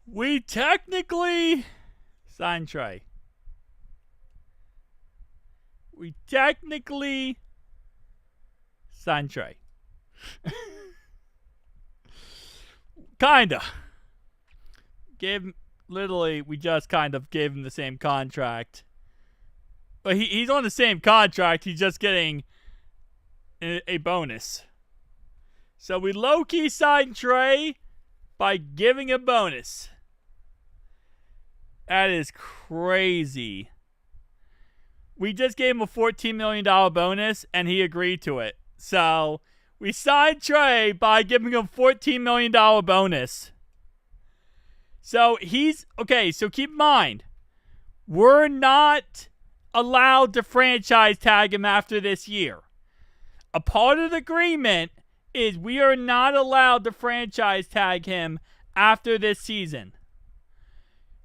We technically signed Trey. We technically signed Trey. Kinda. We just kind of gave him the same contract. But he's on the same contract. He's just getting a bonus. So we low-key signed Trey by giving a bonus. That is crazy. We just gave him a $14 million bonus, and he agreed to it. So we signed Trey by giving him a $14 million bonus. So so keep in mind, we're not allowed to franchise tag him after this year. A part of the agreement is we are not allowed to franchise tag him after this season.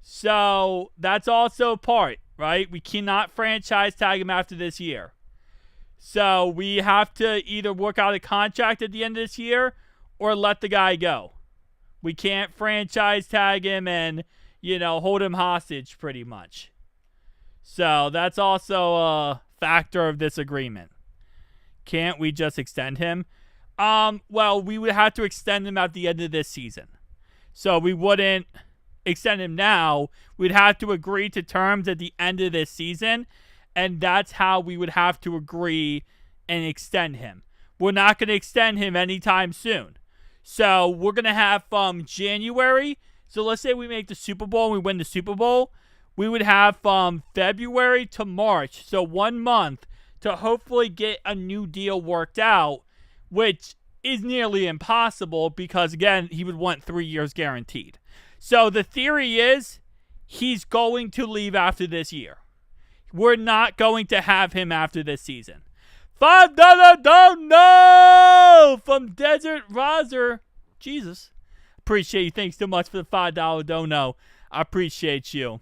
So that's also part, right? We cannot franchise tag him after this year. So we have to either work out a contract at the end of this year or let the guy go. We can't franchise tag him and, hold him hostage pretty much. So that's also a factor of this agreement. Can't we just extend him? Well, we would have to extend him at the end of this season. So we wouldn't extend him now. We'd have to agree to terms at the end of this season, and that's how we would have to agree and extend him. We're not going to extend him anytime soon. So we're going to have from January. So let's say we make the Super Bowl and we win the Super Bowl. We would have from February to March, so 1 month, to hopefully get a new deal worked out, which is nearly impossible because, again, he would want 3 years guaranteed. So the theory is he's going to leave after this year. We're not going to have him after this season. $5 don't know from Desert Roser. Jesus. Appreciate you. Thanks so much for the $5 don't know. I appreciate you.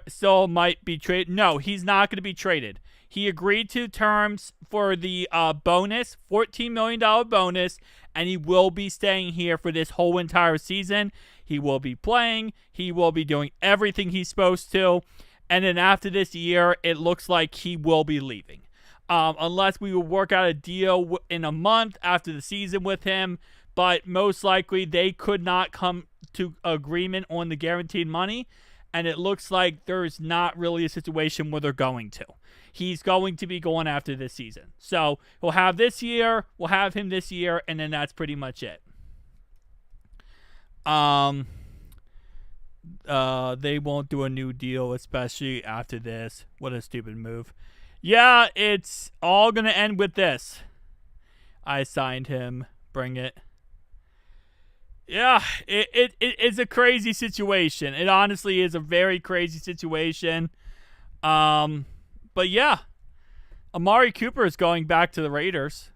Still might be traded. No, he's not going to be traded. He agreed to terms for the bonus, $14 million bonus, and he will be staying here for this whole entire season. He will be playing. He will be doing everything he's supposed to. And then after this year, it looks like he will be leaving. Unless we will work out a deal in a month after the season with him. But most likely, they could not come to agreement on the guaranteed money. And it looks like there's not really a situation where they're going to. He's going to be going after this season. So we'll have this year. We'll have him this year. And then that's pretty much it. They won't do a new deal, especially after this. What a stupid move. Yeah, it's all going to end with this. I signed him. Bring it. Yeah, it's a crazy situation. It honestly is a very crazy situation. But yeah, Amari Cooper is going back to the Raiders.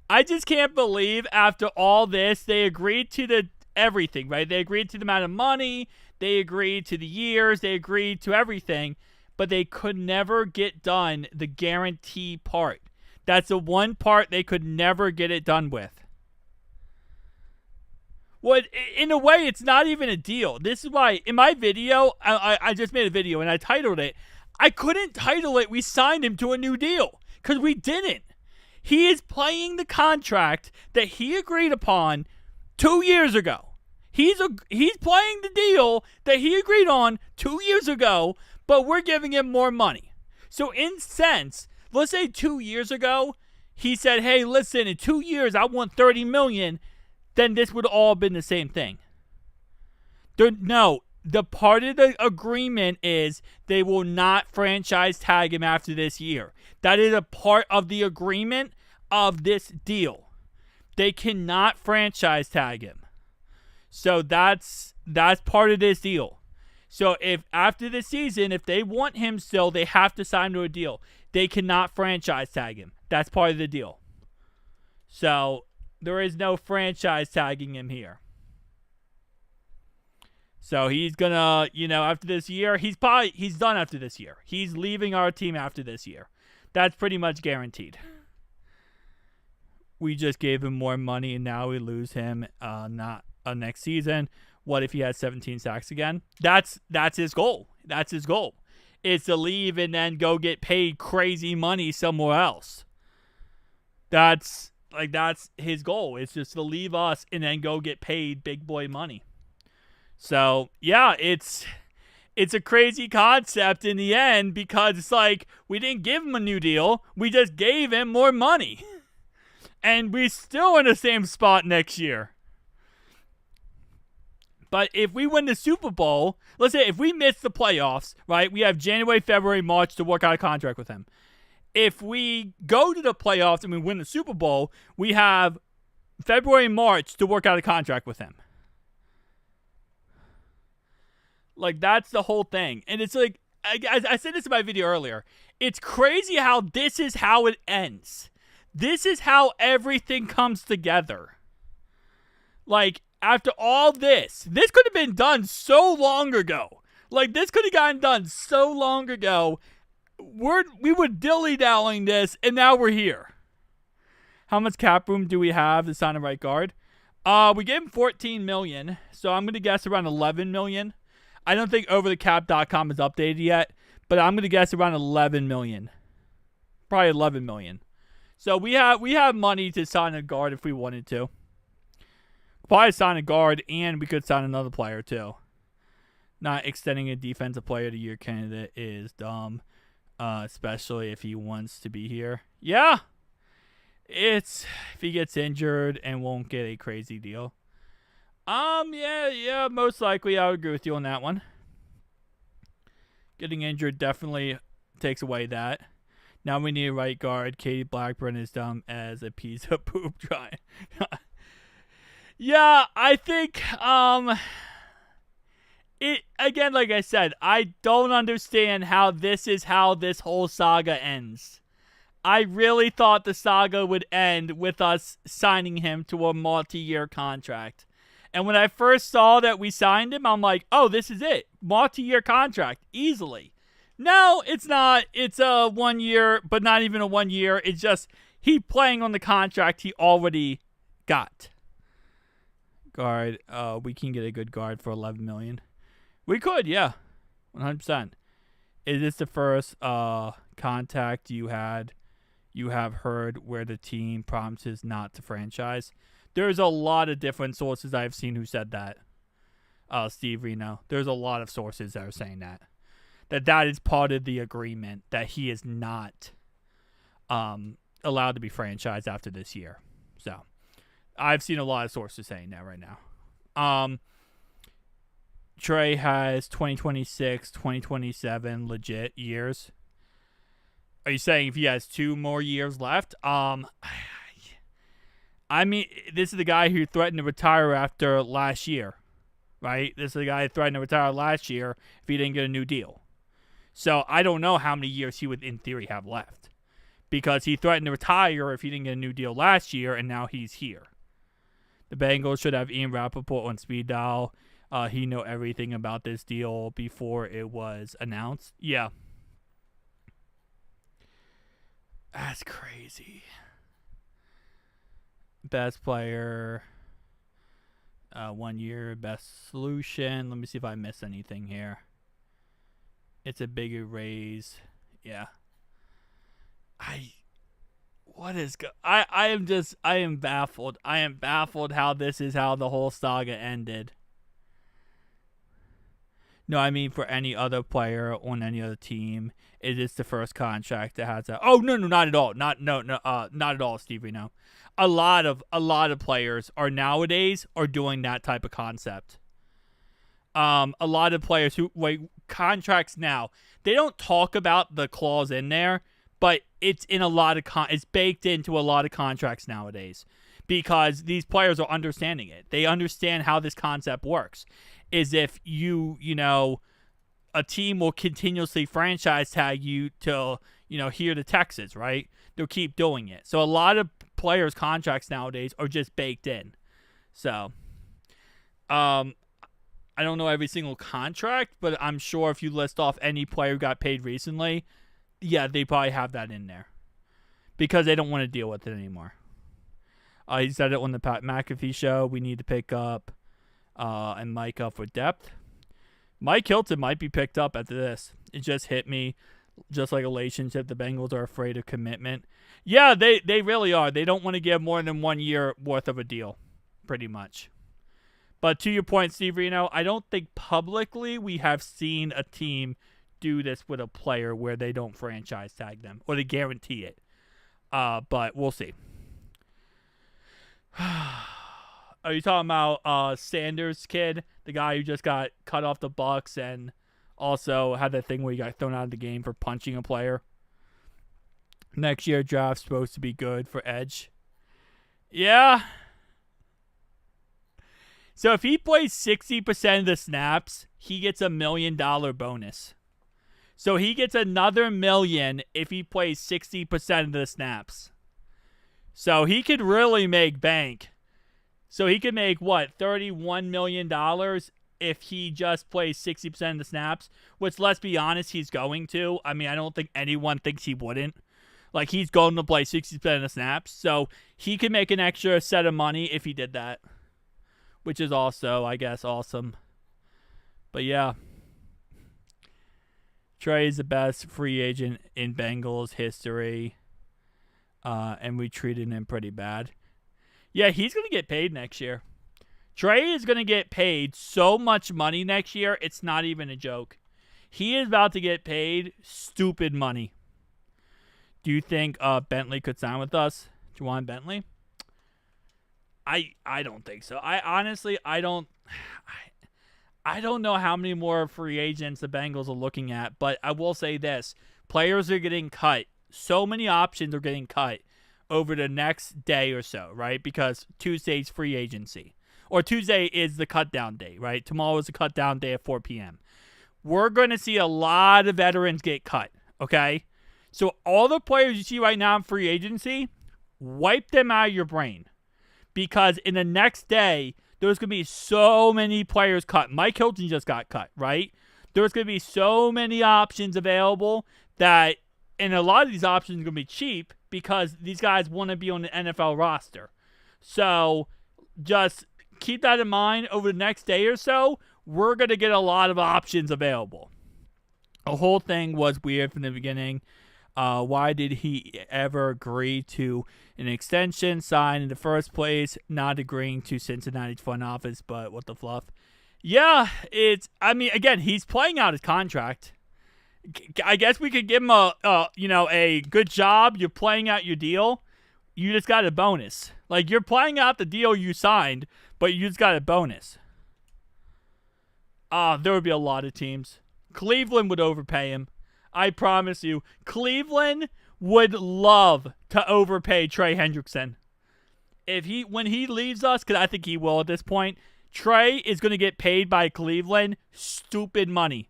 I just can't believe after all this, they agreed to everything, right? They agreed to the amount of money. They agreed to the years. They agreed to everything. But they could never get done the guarantee part. That's the one part they could never get it done with. Well, in a way, it's not even a deal. This is why, in my video, I just made a video and I titled it. I couldn't title it, we signed him to a new deal. Because we didn't. He is playing the contract that he agreed upon 2 years ago. He's playing the deal that he agreed on 2 years ago, but we're giving him more money. So in sense, let's say 2 years ago, he said, hey, listen, in 2 years, I want $30 million. Then this would all have been the same thing. No, the part of the agreement is they will not franchise tag him after this year. That is a part of the agreement of this deal. They cannot franchise tag him. So that's part of this deal. So if after the season, if they want him still, they have to sign to a deal. They cannot franchise tag him. That's part of the deal. So there is no franchise tagging him here. So he's gonna, after this year, he's done after this year. He's leaving our team after this year. That's pretty much guaranteed. We just gave him more money and now we lose him. Not next season? What if he has 17 sacks again? That's his goal. That's his goal. Is to leave and then go get paid crazy money somewhere else. That's his goal. It's just to leave us and then go get paid big boy money. So, yeah, it's a crazy concept in the end because it's like we didn't give him a new deal. We just gave him more money. And we're still in the same spot next year. But if we win the Super Bowl, let's say if we miss the playoffs, right, we have January, February, March to work out a contract with him. If we go to the playoffs and we win the Super Bowl, we have February, March to work out a contract with him. Like, that's the whole thing. And it's like, I said this in my video earlier. It's crazy how this is how it ends. This is how everything comes together. Like, after all this could have been done so long ago. Like, this could have gotten done so long ago. We were dilly-dallying this, and now we're here. How much cap room do we have to sign a right guard? We gave him $14 million, so I'm going to guess around $11 million. I don't think overthecap.com is updated yet, but I'm going to guess around $11 million. Probably $11 million. So we have money to sign a guard if we wanted to. Probably sign a guard, and we could sign another player too. Not extending a defensive player of the year candidate is dumb, especially if he wants to be here. Yeah, if he gets injured and won't get a crazy deal. Yeah, most likely I would agree with you on that one. Getting injured definitely takes away that. Now we need a right guard. Katie Blackburn is dumb as a piece of poop trying. Yeah, I think, it again, like I said, I don't understand how this whole saga ends. I really thought the saga would end with us signing him to a multi-year contract. And when I first saw that we signed him, I'm like, oh, this is it. Multi-year contract, easily. No, it's not. It's a 1 year, but not even a 1 year. It's just he playing on the contract he already got. Guard, we can get a good guard for $11 million. We could, yeah, 100%. Is this the first contact you have heard where the team promises not to franchise? There's a lot of different sources I've seen who said that. Steve Reno. There's a lot of sources that are saying that is part of the agreement that he is not allowed to be franchised after this year. So I've seen a lot of sources saying that right now. Trey has 2026, 2027 legit years. Are you saying if he has 2 more years left? I mean, this is the guy who threatened to retire after last year, right? This is the guy who threatened to retire last year if he didn't get a new deal. So I don't know how many years he would, in theory, have left. Because he threatened to retire if he didn't get a new deal last year, and now he's here. The Bengals should have Ian Rappaport on speed dial. He knew everything about this deal before it was announced. Yeah. That's crazy. Best player. 1 year. Best solution. Let me see if I missed anything here. It's a bigger raise. Yeah. I am baffled. I am baffled how this is how the whole saga ended. No, I mean for any other player on any other team, it is the first contract that has that. Oh no, not at all. Not at all, Stevie. No, a lot of players are nowadays doing that type of concept. A lot of players who contracts now, they don't talk about the clause in there, but it's in a lot of it's baked into a lot of contracts nowadays because these players are understanding it. They understand how this concept works. Is if a team will continuously franchise tag you till here to Texas, right? They'll keep doing it. So a lot of players' contracts nowadays are just baked in. So, I don't know every single contract, but I'm sure if you list off any player who got paid recently, yeah, they probably have that in there because they don't want to deal with it anymore. He said it on the Pat McAfee show. We need to pick up and Mike up for depth. Mike Hilton might be picked up after this. It just hit me, just like a relationship. The Bengals are afraid of commitment. Yeah, they really are. They don't want to give more than 1 year worth of a deal, pretty much. But to your point, Steve Reno, I don't think publicly we have seen a team do this with a player where they don't franchise tag them or they guarantee it. But we'll see. Are you talking about Sanders' kid, the guy who just got cut off the Bucks and also had that thing where he got thrown out of the game for punching a player? Next year draft's supposed to be good for edge. Yeah. So if he plays 60% of the snaps, he gets $1 million bonus. So he gets another $1 million if he plays 60% of the snaps. So he could really make bank. So he could make, what, $31 million if he just plays 60% of the snaps, which, let's be honest, he's going to. I mean, I don't think anyone thinks he wouldn't. Like, he's going to play 60% of the snaps. So he could make an extra set of money if he did that, which is also, I guess, awesome. But, yeah. Trey is the best free agent in Bengals history, and we treated him pretty bad. Yeah, he's going to get paid next year. Trey is going to get paid so much money next year, it's not even a joke. He is about to get paid stupid money. Do you think Bentley could sign with us? Do you want Bentley? I don't think so. I don't know how many more free agents the Bengals are looking at, but I will say this. Players are getting cut. So many options are getting cut over the next day or so, right? Because Tuesday's free agency. Or Tuesday is the cut down day, right? Tomorrow is the cut down day at 4 p.m. We're going to see a lot of veterans get cut, okay? So all the players you see right now in free agency, wipe them out of your brain. Because in the next day, there's going to be so many players cut. Mike Hilton just got cut, right? There's going to be so many options available that, and a lot of these options are going to be cheap because these guys want to be on the NFL roster. So just keep that in mind. Over the next day or so, we're going to get a lot of options available. The whole thing was weird from the beginning. Why did he ever agree to an extension sign in the first place? Not agreeing to Cincinnati's front office, but what the fluff? Yeah, again, he's playing out his contract. I guess we could give him a good job. You're playing out your deal. You just got a bonus. Like, you're playing out the deal you signed, but you just got a bonus. There would be a lot of teams. Cleveland would overpay him. I promise you, Cleveland would love to overpay Trey Hendrickson. When he leaves us, because I think he will at this point, Trey is going to get paid by Cleveland stupid money.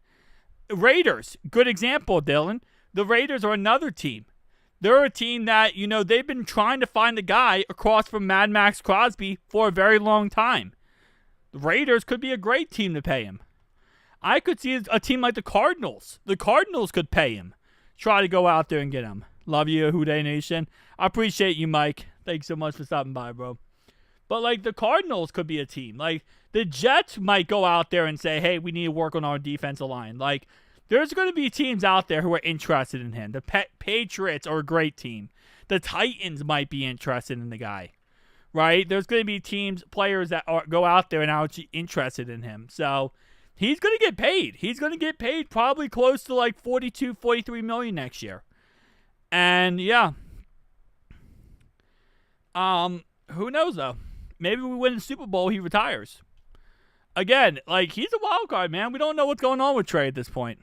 Raiders, good example, Dylan. The Raiders are another team. They're a team that, they've been trying to find a guy across from Mad Max Crosby for a very long time. The Raiders could be a great team to pay him. I could see a team like the Cardinals. The Cardinals could pay him. Try to go out there and get him. Love you, Houday Nation. I appreciate you, Mike. Thanks so much for stopping by, bro. But, the Cardinals could be a team. The Jets might go out there and say, hey, we need to work on our defensive line. There's going to be teams out there who are interested in him. The Patriots are a great team. The Titans might be interested in the guy, right? There's going to be players that go out there and are interested in him. So he's going to get paid. He's going to get paid probably close to $42-43 million next year. And yeah. Who knows though? Maybe we win the Super Bowl, he retires. Again, he's a wild card, man. We don't know what's going on with Trey at this point.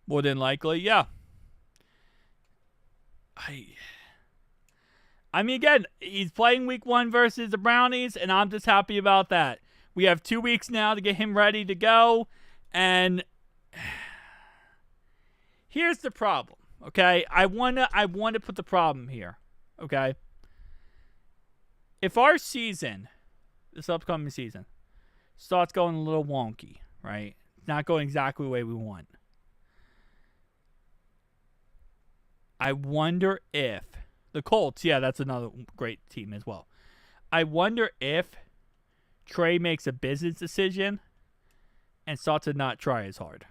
More than likely, yeah. I mean, again, he's playing week 1 versus the Brownies, and I'm just happy about that. We have 2 weeks now to get him ready to go, and here's the problem, okay? I want to put the problem here, okay? If our season, this upcoming season, starts going a little wonky, right? Not going exactly the way we want. I wonder if the Colts, yeah, that's another great team as well. I wonder if Trey makes a business decision and starts to not try as hard.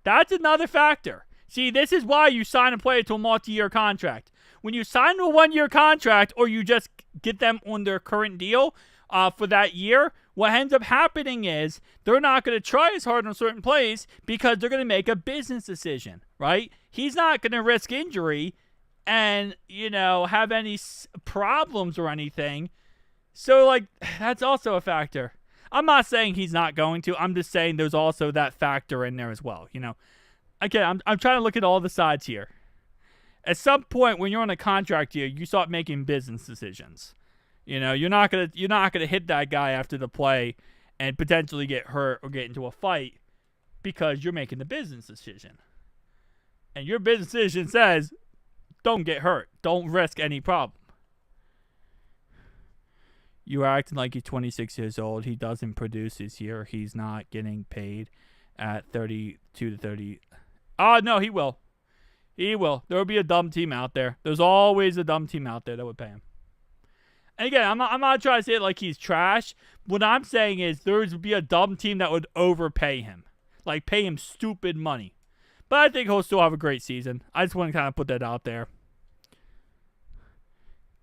That's another factor. See, this is why you sign a player to a multi-year contract. When you sign a 1-year contract or you just get them on their current deal for that year, what ends up happening is they're not going to try as hard on certain plays because they're going to make a business decision, right? He's not going to risk injury and, have any problems or anything. So, that's also a factor. I'm not saying he's not going to. I'm just saying there's also that factor in there as well. Again, I'm trying to look at all the sides here. At some point when you're on a contract year, you start making business decisions. You're not gonna hit that guy after the play and potentially get hurt or get into a fight because you're making the business decision. And your business decision says, don't get hurt. Don't risk any problem. You are acting like he's 26 years old. He doesn't produce this year. He's not getting paid at 32 to 30. Oh, no, he will. He will. There will be a dumb team out there. There's always a dumb team out there that would pay him. And again, I'm not trying to say it like he's trash. What I'm saying is there would be a dumb team that would overpay him. Pay him stupid money. But I think he'll still have a great season. I just want to kind of put that out there.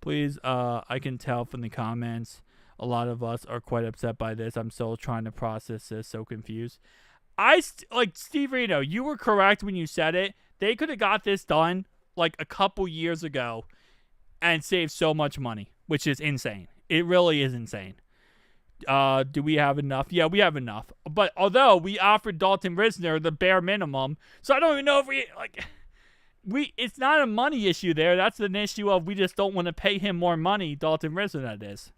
Please, I can tell from the comments, a lot of us are quite upset by this. I'm still trying to process this, so confused. Steve Reno, you were correct when you said it. They could have got this done a couple years ago and saved so much money, which is insane. It really is insane. Do we have enough? Yeah, we have enough. But although we offered Dalton Risner the bare minimum, so I don't even know if it's not a money issue there. That's an issue of we just don't want to pay him more money, Dalton Risner, that is.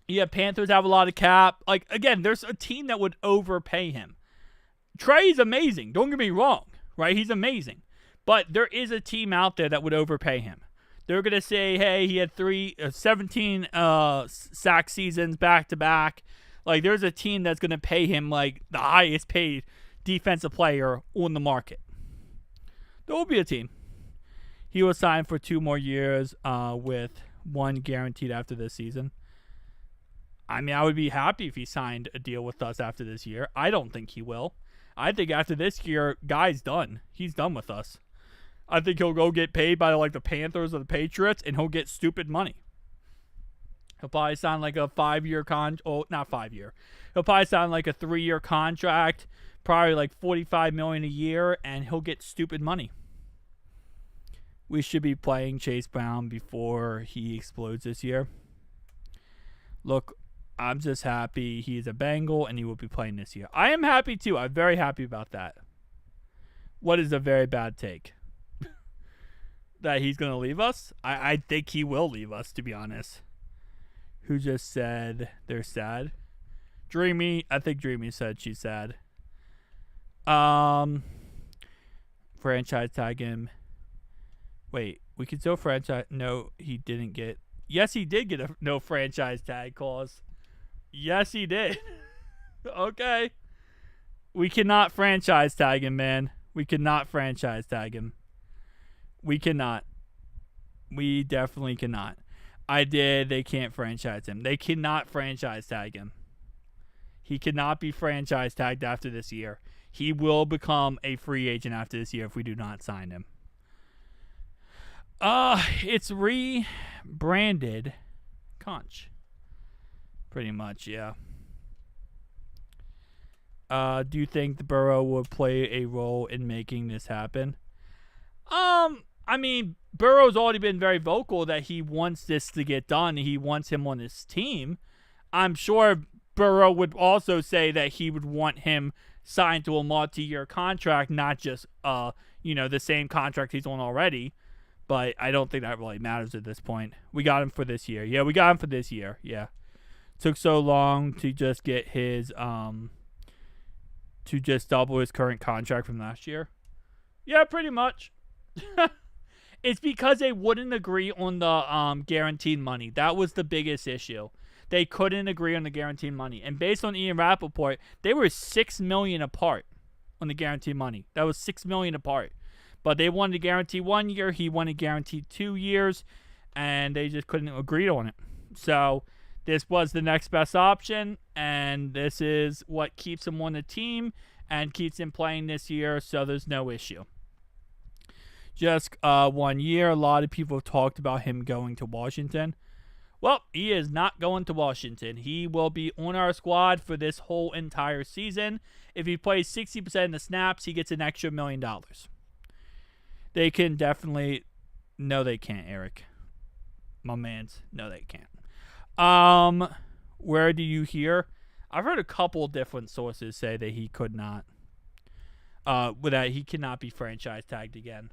Yeah, Panthers have a lot of cap. Again, there's a team that would overpay him. Trey's amazing. Don't get me wrong, right? He's amazing. But there is a team out there that would overpay him. They're going to say, hey, he had 17 sack seasons back-to-back. There's a team that's going to pay him, the highest paid defensive player on the market. There will be a team. He was signed for 2 more years with 1 guaranteed after this season. I mean, I would be happy if he signed a deal with us after this year. I don't think he will. I think after this year, guy's done. He's done with us. I think he'll go get paid by the Panthers or the Patriots, and he'll get stupid money. He'll probably sign a 5-year not 5-year. He'll probably sign a 3-year contract, probably $45 million a year, and he'll get stupid money. We should be playing Chase Brown before he explodes this year. Look, I'm just happy he's a Bengal and he will be playing this year. I am happy too. I'm very happy about that. What is a very bad take? That he's going to leave us? I think he will leave us, to be honest. Who just said they're sad? Dreamy. I think Dreamy said she's sad. Franchise tag him. Wait, we can still franchise. No, he didn't get. Yes, he did get a no franchise tag clause. Yes, he did. Okay. We cannot franchise tag him, man. We cannot franchise tag him. We cannot. We definitely cannot. I did. They can't franchise him. They cannot franchise tag him. He cannot be franchise tagged after this year. He will become a free agent after this year if we do not sign him. It's rebranded Conch. Pretty much, yeah. Do you think the Burrow would play a role in making this happen? I mean, Burrow's already been very vocal that he wants this to get done. He wants him on his team. I'm sure Burrow would also say that he would want him signed to a multi-year contract, not just, the same contract he's on already. But I don't think that really matters at this point. We got him for this year. Yeah, we got him for this year. Yeah. Took so long to just get his, to just double his current contract from last year. Yeah, pretty much. It's because they wouldn't agree on the guaranteed money. That was the biggest issue. They couldn't agree on the guaranteed money. And based on Ian Rappaport, they were $6 million apart on the guaranteed money. That was $6 million apart. But they wanted to guarantee 1 year. He wanted guaranteed 2 years. And they just couldn't agree on it. So This was the next best option, and this is what keeps him on the team and keeps him playing this year, so there's no issue. Just 1 year. A lot of people have talked about him going to Washington. Well, he is not going to Washington. He will be on our squad for this whole entire season. If he plays 60% of the snaps, he gets an extra $1 million. They can definitely... No, they can't, Eric. My mans. No, they can't. Where do you hear? I've heard a couple different sources say that he could not. That he cannot be franchise tagged again.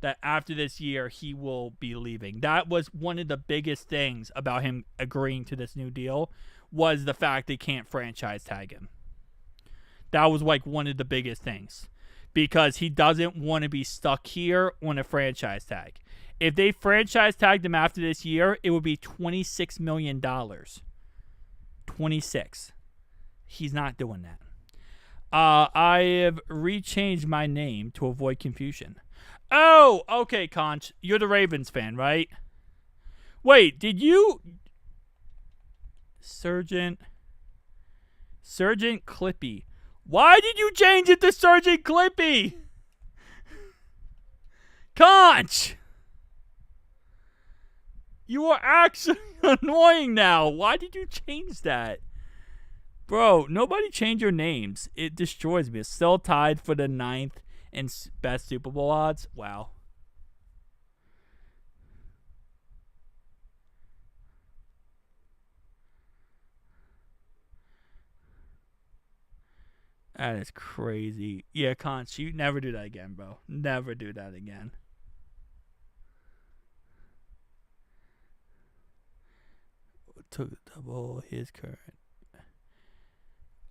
That after this year, he will be leaving. That was one of the biggest things about him agreeing to this new deal, was the fact they can't franchise tag him. That was like one of the biggest things, because he doesn't want to be stuck here on a franchise tag. If they franchise tagged him after this year, it would be $26 million. 26. He's not doing that. I have rechanged my name to avoid confusion. Oh, okay, Conch. You're the Ravens fan, right? Wait, did you... Sergeant Clippy. Why did you change it to Sergeant Clippy? Conch! You are actually annoying now. Why did you change that? Bro, nobody change your names. It destroys me. It's still tied for the 9th and best Super Bowl odds. Wow. That is crazy. Yeah, Conch, you never do that again, bro. Never do that again. Took double his current.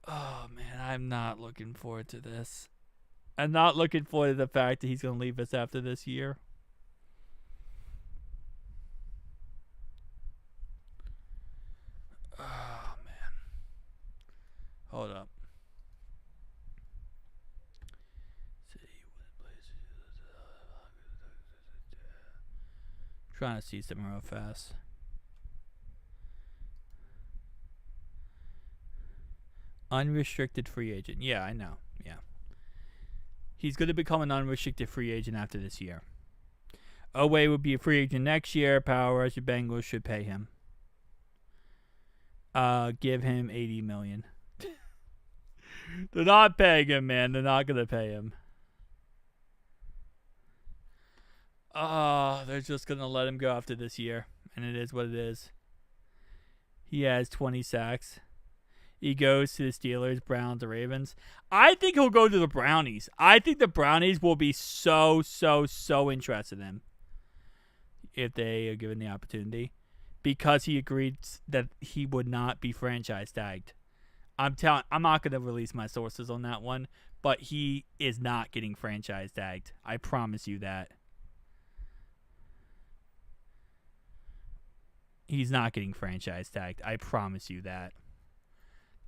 Oh, man, I'm not looking forward to this. I'm not looking forward to the fact that he's going to leave us after this year. Oh, man. Hold up. Trying to see something real fast. Unrestricted free agent. Yeah, I know. Yeah. He's going to become an unrestricted free agent after this year. Oway would be a free agent next year. Power Rush, the Bengals should pay him. Give him $80 million. They're not paying him, man. They're not going to pay him. They're just going to let him go after this year. And it is what it is. He has 20 sacks. He goes to the Steelers, Browns, the Ravens. I think he'll go to the Brownies. I think the Brownies will be so interested in him if they are given the opportunity, because he agreed that he would not be franchise tagged. I'm not going to release my sources on that one, but he is not getting franchise tagged. I promise you that. He's not getting franchise tagged. I promise you that.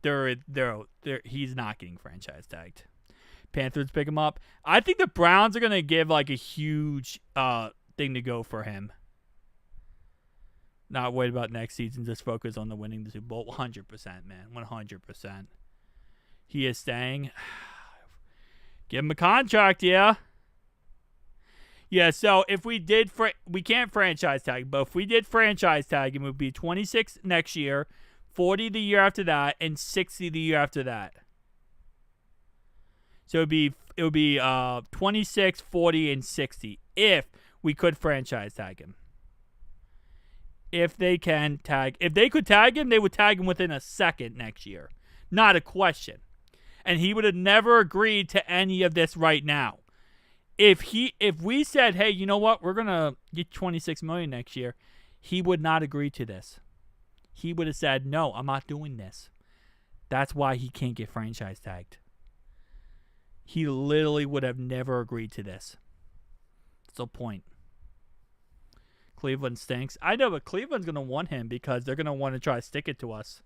He's not getting franchise tagged. Panthers pick him up. I think the Browns are going to give like a huge thing to go for him. Not worried about next season. Just focus on the winning the Super Bowl. 100%, man. 100%. He is staying. Give him a contract, yeah. Yeah, so if we did... we can't franchise tag, but if we did franchise tag him, it would be 26 next year, 40 the year after that, and 60 the year after that. So it would be 26, 40, and 60 if we could franchise tag him. If they could tag him, they would tag him within a second next year. Not a question. And he would have never agreed to any of this right now. If we said, hey, you know what, we're gonna get $26 million next year, he would not agree to this. He would have said, no, I'm not doing this. That's why he can't get franchise tagged. He literally would have never agreed to this. That's the point. Cleveland stinks. I know, but Cleveland's going to want him because they're going to want to try to stick it to us.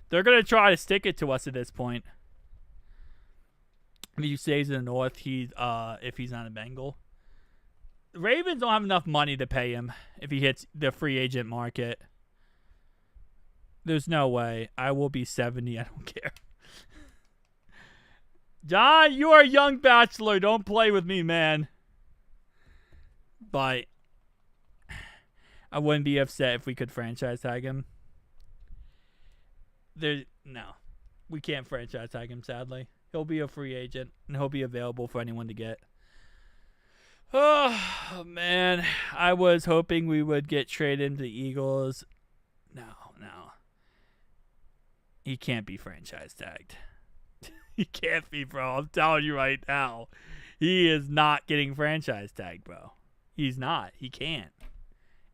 They're going to try to stick it to us at this point. If he stays in the North, if he's not a Bengal. The Ravens don't have enough money to pay him if he hits the free agent market. There's no way. I will be 70. I don't care. John, you are a young bachelor. Don't play with me, man. But I wouldn't be upset if we could franchise tag him. No. We can't franchise tag him, sadly. He'll be a free agent, and he'll be available for anyone to get. Oh, man. I was hoping we would get traded into the Eagles. No. He can't be franchise tagged. He can't be, bro. I'm telling you right now. He is not getting franchise tagged, bro. He's not. He can't.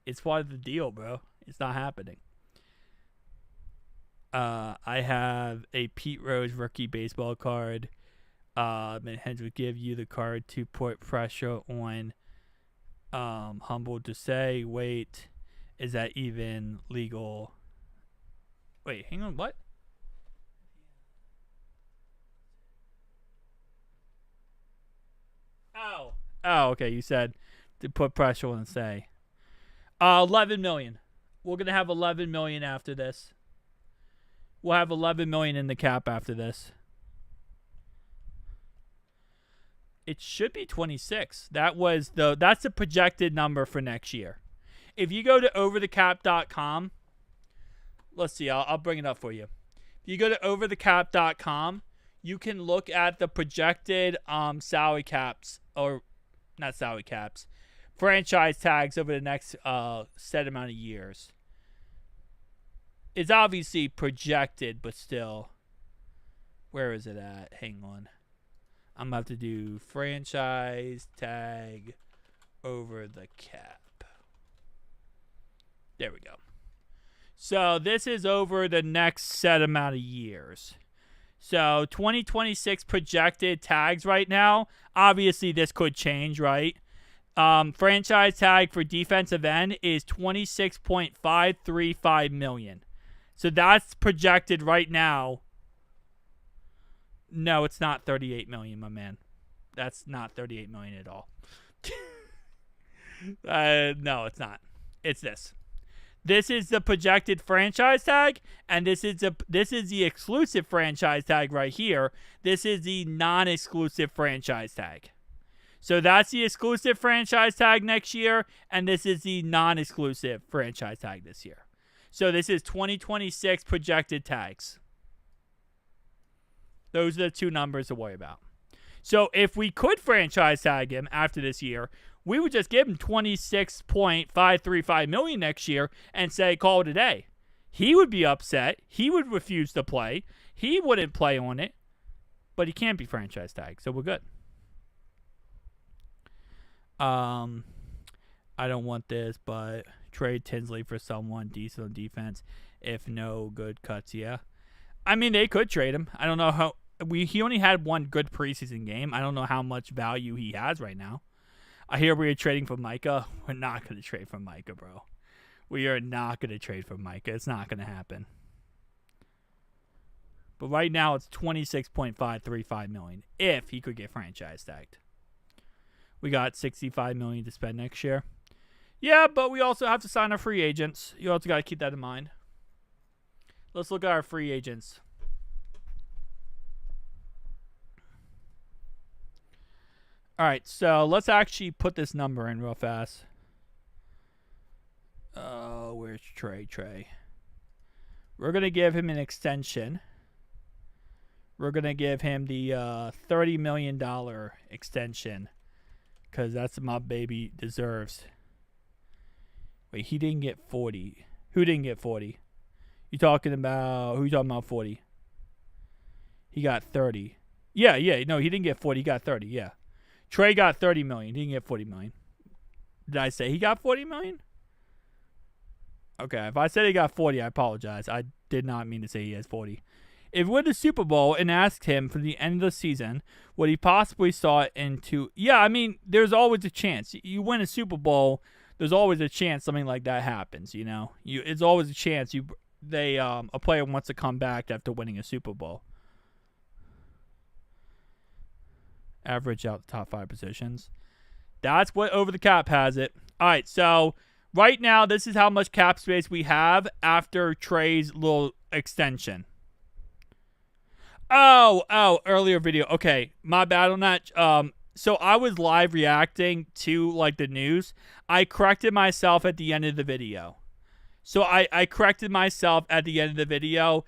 It's part of the deal, bro. It's not happening. I have a Pete Rose rookie baseball card. Hendrick would give you the card to put pressure on Humble to say, wait, is that even legal? Wait, hang on, what? Oh, okay, you said to put pressure on and say. 11 million. We're going to have 11 million after this. We'll have 11 million in the cap after this. It should be 26. That's the projected number for next year. If you go to overthecap.com, let's see, I'll bring it up for you. If you go to overthecap.com, you can look at the projected salary caps, or not salary caps, franchise tags over the next set amount of years. It's obviously projected, but still. Where is it at? Hang on. I'm about to do franchise tag over the cap. There we go. So this is over the next set amount of years. So 2026 projected tags right now. Obviously, this could change, right? Franchise tag for defensive end is $26.535 million. So that's projected right now. No, it's not $38 million, my man. That's not $38 million at all. No, it's not. It's this. This is the projected franchise tag, and this is the exclusive franchise tag right here. This is the non-exclusive franchise tag. So that's the exclusive franchise tag next year, and this is the non-exclusive franchise tag this year. So this is 2026 projected tags. Those are the two numbers to worry about. So if we could franchise tag him after this year, we would just give him $26.535 million next year and say, call it a day. He would be upset. He would refuse to play. He wouldn't play on it. But he can't be franchise tagged, so we're good. I don't want this, but trade Tinsley for someone decent on defense. If no good cuts, yeah. I mean, they could trade him. I don't know how. He only had one good preseason game. I don't know how much value he has right now. I hear we are trading for Micah. We're not going to trade for Micah, bro. We are not going to trade for Micah. It's not going to happen. But right now, it's $26.535 million if he could get franchise tagged. We got $65 million to spend next year. Yeah, but we also have to sign our free agents. You also got to keep that in mind. Let's look at our free agents. All right, so let's actually put this number in real fast. Where's Trey? We're going to give him an extension. We're going to give him the $30 million extension because that's what my baby deserves. Wait, he didn't get 40. Who didn't get 40? Who you talking about 40? He got 30. Yeah. No, he didn't get 40. He got 30, yeah. Trey got 30 million. He didn't get 40 million. Did I say he got 40 million? Okay, if I said he got 40, I apologize. I did not mean to say he has 40. If we went to Super Bowl and asked him for the end of the season, would he possibly saw it into... Yeah, I mean, there's always a chance. You win a Super Bowl, there's always a chance something like that happens, you know? It's always a chance a player wants to come back after winning a Super Bowl. Average out the top 5 positions. That's what Over the Cap has it. All right, so Right now, this is how much cap space we have after Trey's little extension. Oh, earlier video. Okay, my bad on that. So I was live reacting to like the news. I corrected myself at the end of the video. So I corrected myself at the end of the video.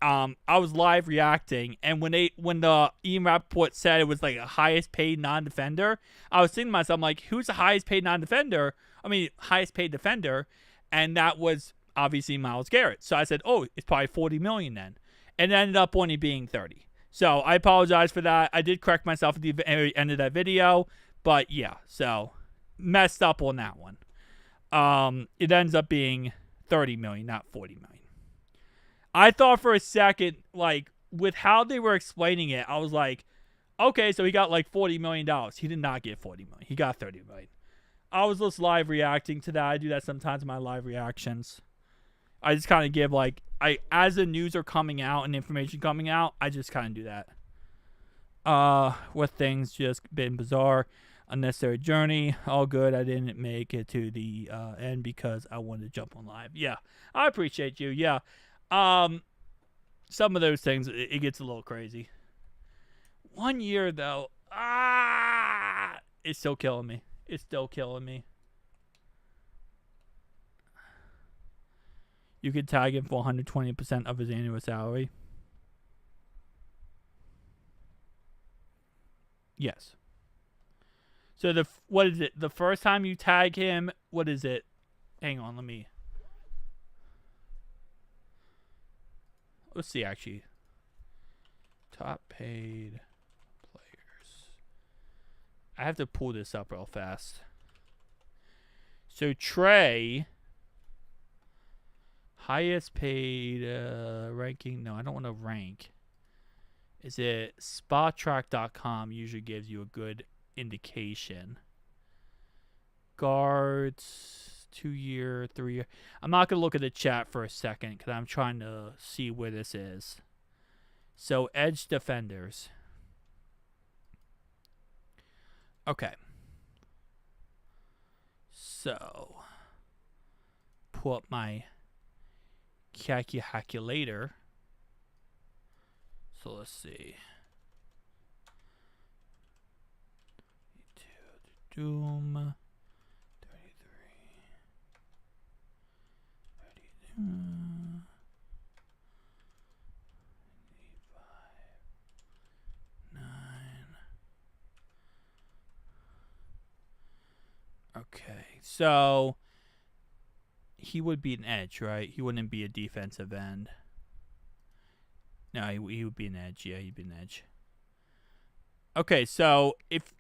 I was live reacting, and when the Ian Rappaport said it was like a highest paid non-defender, I was thinking to myself, I'm like, who's the highest paid non-defender? I mean, highest paid defender, and that was obviously Myles Garrett. So I said, oh, it's probably $40 million then, and it ended up only being 30. So I apologize for that. I did correct myself at the end of that video, but yeah, so messed up on that one. It ends up being 30 million, not 40 million. I thought for a second, like, with how they were explaining it, I was like, okay, so he got like $40 million. He did not get $40 million. He got $30 million. I was just live reacting to that. I do that sometimes in my live reactions. I just kind of give, like, as the news are coming out and information coming out, I just kind of do that. With things just been bizarre. Unnecessary journey. All good. I didn't make it to the end because I wanted to jump on live. Yeah, I appreciate you. Yeah. Some of those things, it gets a little crazy. 1 year, though. It's still killing me. It's still killing me. You could tag him for 120% of his annual salary. Yes. So what is it? The first time you tag him, what is it? Hang on, let's see, actually. Top paid players. I have to pull this up real fast. So Trey, highest paid ranking. No, I don't want to rank. Is it spottrack.com usually gives you a good indication. Guards, 2 year, 3 year. I'm not going to look at the chat for a second because I'm trying to see where this is. So, edge defenders. Okay. So, pull up my calculator. So, let's see. Doom. 33. 32. 9. Okay, so he would be an edge, right? He wouldn't be a defensive end. No, he would be an edge. Yeah, he'd be an edge. Okay, so if...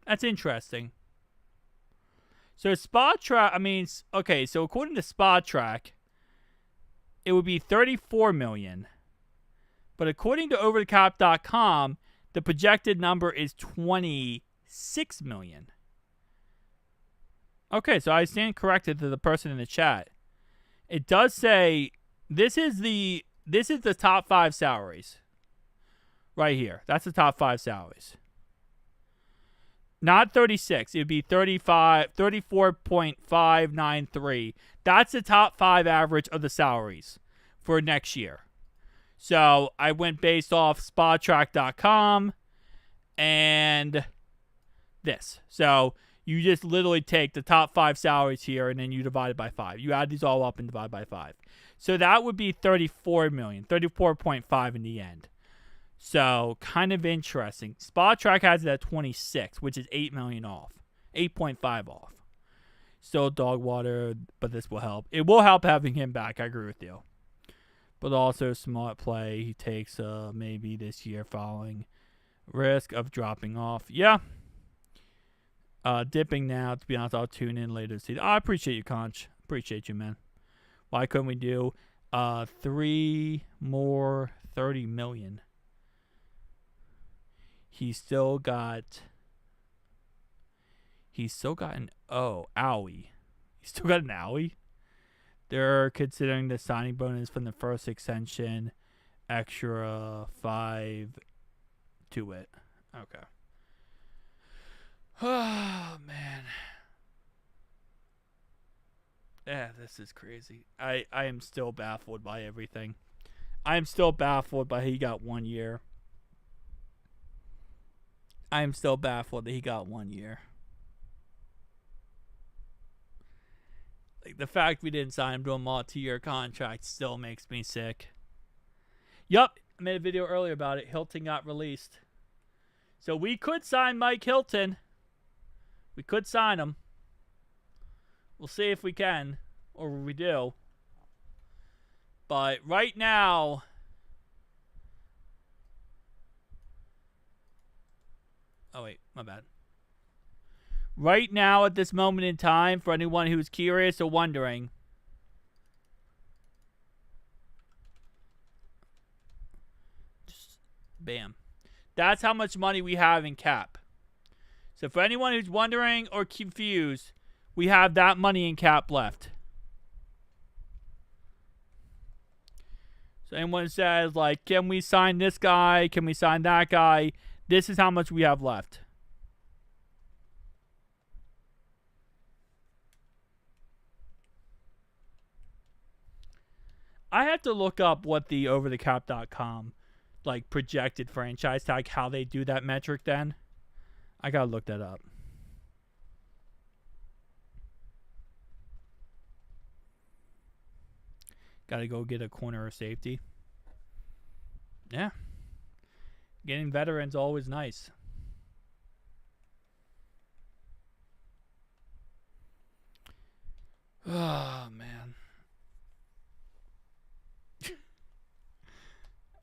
that's interesting. So Spot Track, I mean, okay, so according to Spot Track, it would be 34 million. But according to overthecap.com, the projected number is 26 million. Okay, so I stand corrected to the person in the chat. It does say this is the top 5 salaries. Right here. That's the top 5 salaries. Not 36. It would be 34.593. That's the top 5 average of the salaries for next year. So I went based off spottrack.com and this. So you just literally take the top 5 salaries here and then you divide it by 5. You add these all up and divide by 5. So that would be 34 million, 34.5 in the end. So, kind of interesting. Spot Track has it at 26, which is 8 million off. 8.5 off. Still dog water, but this will help. It will help having him back, I agree with you. But also, smart play. He takes maybe this year following risk of dropping off. Yeah. Dipping now. To be honest, I'll tune in later this season. I appreciate you, Conch. Appreciate you, man. Why couldn't we do 3 more 30 million? He's still got an owie. He's still got an owie. They're considering the signing bonus from the first extension, extra 5 to it. Okay. Oh man. This is crazy. I am still baffled by everything. I am still baffled by he got 1 year. I am still baffled that he got 1 year. Like, the fact we didn't sign him to a multi-year contract still makes me sick. Yup, I made a video earlier about it. Hilton got released. So we could sign Mike Hilton. We could sign him. We'll see if we can, or we do. But right now, oh wait, my bad. Right now, at this moment in time, for anyone who's curious or wondering, just bam. That's how much money we have in cap. So for anyone who's wondering or confused, we have that money in cap left. So anyone says, like, can we sign this guy? Can we sign that guy? This is how much we have left. I have to look up what the overthecap.com like projected franchise tag, how they do that metric then. I gotta look that up. Gotta go get a corner or safety. Yeah. Getting veterans always nice. Oh, man.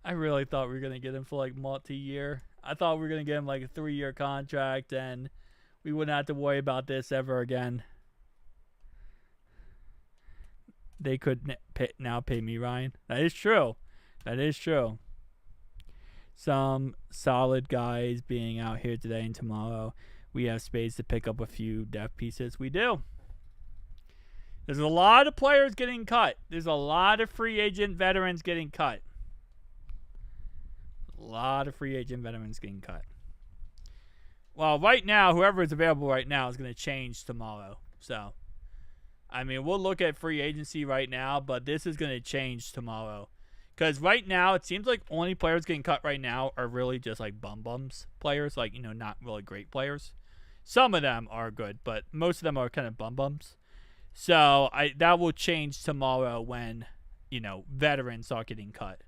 I really thought we were going to get him for like multi-year. I thought we were going to get him like a 3-year contract and we wouldn't have to worry about this ever again. They could now pay me, Ryan. That is true. That is true. Some solid guys being out here today and tomorrow. We have space to pick up a few depth pieces. We do. There's a lot of players getting cut. There's a lot of free agent veterans getting cut. A lot of free agent veterans getting cut. Well, right now, whoever is available right now is going to change tomorrow. So, I mean, we'll look at free agency right now, but this is going to change tomorrow. Because right now, it seems like only players getting cut right now are really just like bum-bums players. Like, you know, not really great players. Some of them are good, but most of them are kind of bum-bums. So, that will change tomorrow when, you know, veterans start getting cut.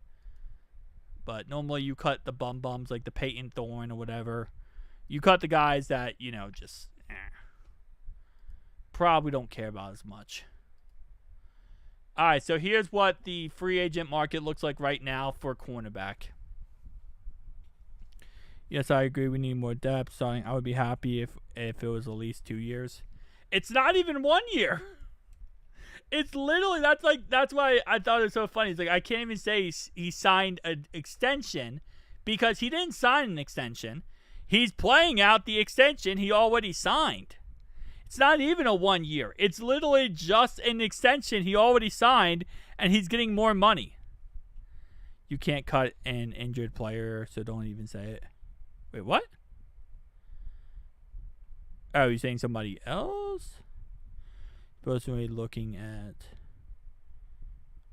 But normally you cut the bum-bums like the Peyton Thorne or whatever. You cut the guys that, you know, just probably don't care about as much. All right, so here's what the free agent market looks like right now for cornerback. Yes, I agree. We need more depth. So I would be happy if it was at least 2 years. It's not even 1 year. It's literally, that's why I thought it was so funny. It's like, I can't even say he signed an extension because he didn't sign an extension. He's playing out the extension he already signed. It's not even a 1 year. It's literally just an extension he already signed, and he's getting more money. You can't cut an injured player, so don't even say it. Wait, what? Oh, you're saying somebody else? Supposed to be looking at...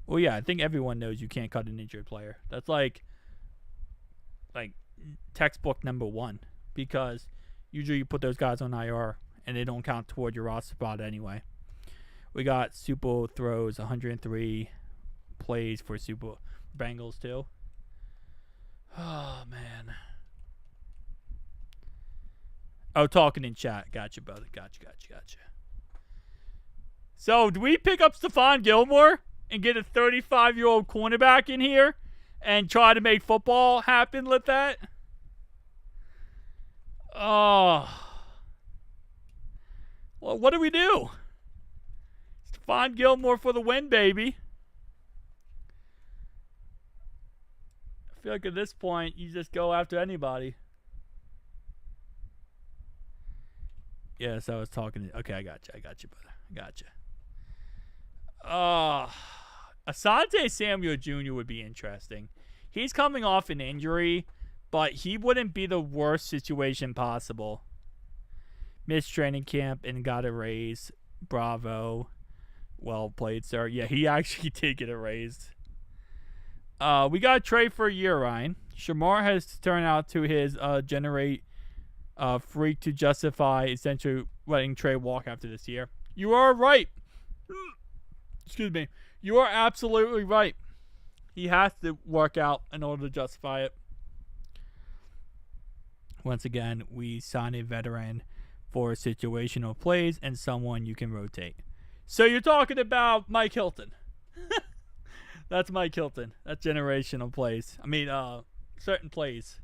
Well, yeah, I think everyone knows you can't cut an injured player. That's like textbook number 1. Because usually you put those guys on IR, and they don't count toward your roster spot anyway. We got Super throws, 103 plays for Super Bengals, too. Oh, man. Oh, talking in chat. Gotcha, brother. Gotcha. So, do we pick up Stephon Gilmore and get a 35-year-old cornerback in here and try to make football happen with that? Oh. Well, what do we do? Stephon Gilmore for the win, baby. I feel like at this point, you just go after anybody. Yes, I was talking. Okay, I got you, brother. I got you. Asante Samuel Jr. would be interesting. He's coming off an injury, but he wouldn't be the worst situation possible. Missed training camp and got a raise. Bravo. Well played, sir. Yeah, he actually did get erased. We got Trey for a year, Ryan. Shamar has turned out to his generate freak to justify essentially letting Trey walk after this year. You are right. Excuse me. You are absolutely right. He has to work out in order to justify it. Once again, we sign a veteran for situational plays and someone you can rotate. So you're talking about Mike Hilton. That's Mike Hilton. That's generational plays. I mean, certain plays.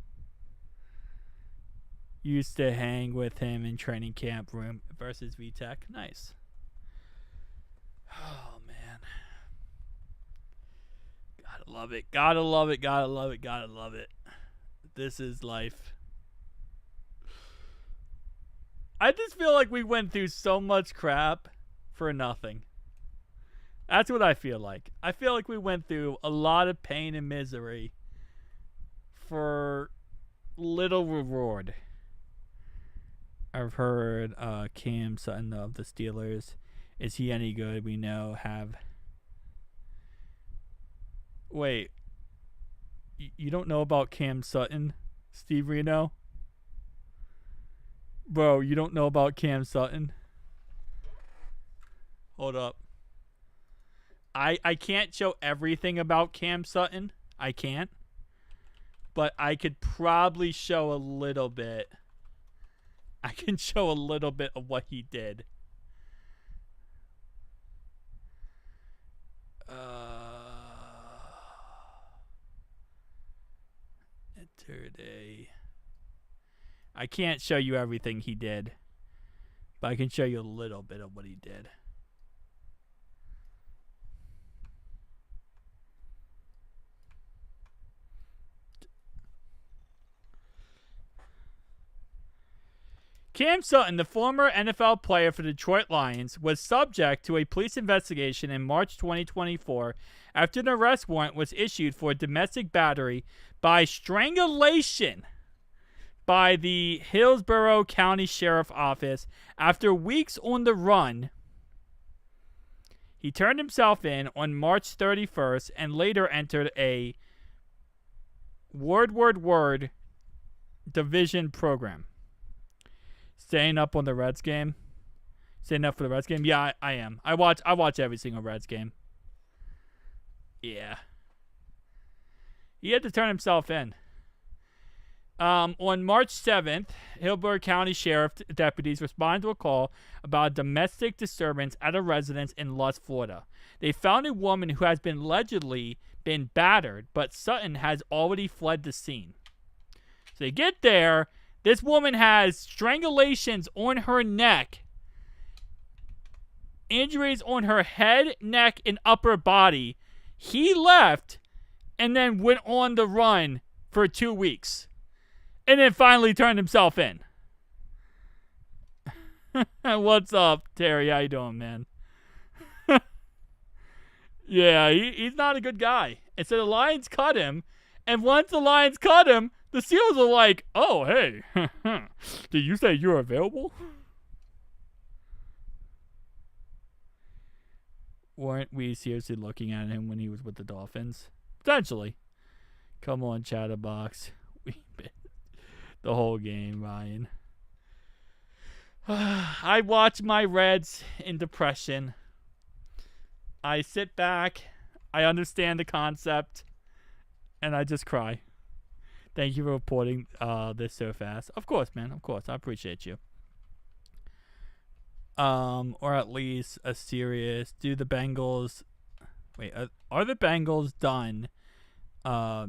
Used to hang with him in training camp room versus VTech. Nice. Oh, man. Gotta love it. Gotta love it. Gotta love it. Gotta love it. This is life. I just feel like we went through so much crap for nothing. That's what I feel like. I feel like we went through a lot of pain and misery for little reward. I've heard Cam Sutton of the Steelers. Is he any good? We know have... Wait. You don't know about Cam Sutton, Steve Reno? Bro, you don't know about Cam Sutton? Hold up. I can't show everything about Cam Sutton. I can't. But I could probably show a little bit. I can show a little bit of what he did. Yesterday. I can't show you everything he did. But I can show you a little bit of what he did. Cam Sutton, the former NFL player for the Detroit Lions, was subject to a police investigation in March 2024 after an arrest warrant was issued for domestic battery by strangulation by the Hillsborough County Sheriff's Office. After weeks on the run, he turned himself in on March 31st and later entered a word division program. Staying up on the Reds game? Staying up for the Reds game? Yeah, I am. I watch every single Reds game. Yeah. He had to turn himself in. On March 7th, Hillsborough County Sheriff deputies responded to a call about a domestic disturbance at a residence in Lutz, Florida. They found a woman who has been allegedly been battered, but Sutton has already fled the scene. So they get there. This woman has strangulations on her neck, injuries on her head, neck, and upper body. He left and then went on the run for 2 weeks. And then finally turned himself in. What's up, Terry? How you doing, man? Yeah, he's not a good guy. And so the Lions cut him. And once the Lions cut him, the Steelers are like, oh, hey, did you say you're available? Weren't we seriously looking at him when he was with the Dolphins? Potentially. Come on, Chatterbox. We the whole game, Ryan. I watch my Reds in depression. I sit back. I understand the concept. And I just cry. Thank you for reporting this so fast. Of course, man. Of course. I appreciate you. Or at least a serious... Do the Bengals... Wait, are the Bengals done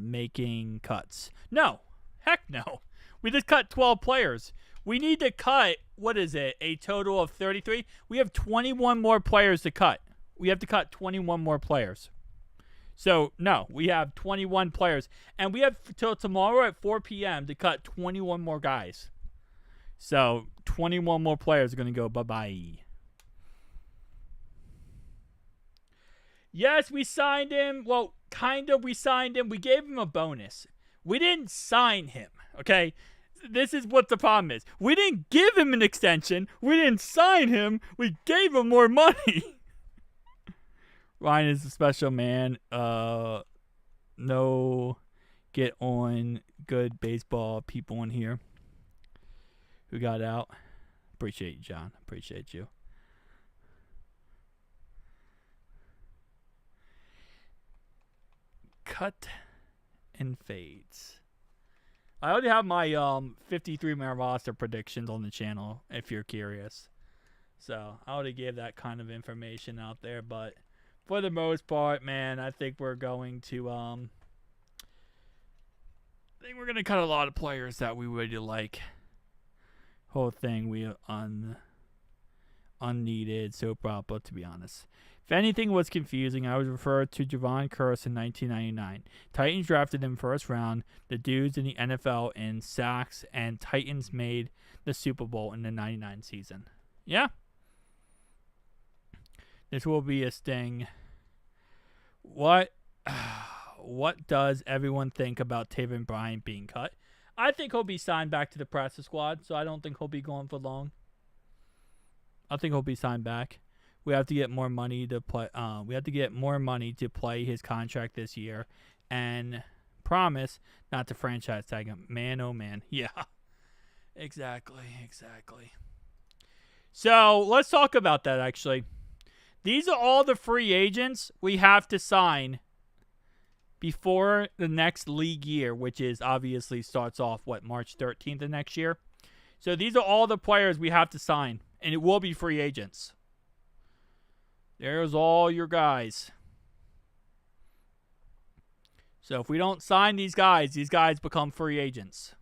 making cuts? No. Heck no. We just cut 12 players. We need to cut, what is it, a total of 33? We have 21 more players to cut. We have to cut 21 more players. So, no, we have 21 players. And we have till tomorrow at 4 p.m. to cut 21 more guys. So, 21 more players are going to go bye-bye. Yes, we signed him. Well, kind of we signed him. We gave him a bonus. We didn't sign him, okay? This is what the problem is. We didn't give him an extension. We didn't sign him. We gave him more money. Ryan is a special man. No get on good baseball people in here who got out. Appreciate you, John. Appreciate you. Cut and fades. I already have my 53-man roster predictions on the channel if you're curious. So I already gave that kind of information out there, but for the most part, man, I think we're going to cut a lot of players that we really like. Whole thing we unneeded soap opera, to be honest. If anything was confusing, I would refer to Javon Curse in 1999. Titans drafted him first round. The dudes in the NFL in sacks, and Titans made the Super Bowl in the 99 season. Yeah. This will be a sting. What does everyone think about Taven Bryan being cut? I think he'll be signed back to the practice squad, so I don't think he'll be going for long. I think he'll be signed back. We have to get more money to play. We have to get more money to play his contract this year, and promise not to franchise tag him. Man, oh man, yeah, exactly. So let's talk about that. Actually, these are all the free agents we have to sign before the next league year, which is obviously starts off March 13th of next year. So these are all the players we have to sign, and it will be free agents. There's all your guys. So if we don't sign these guys become free agents.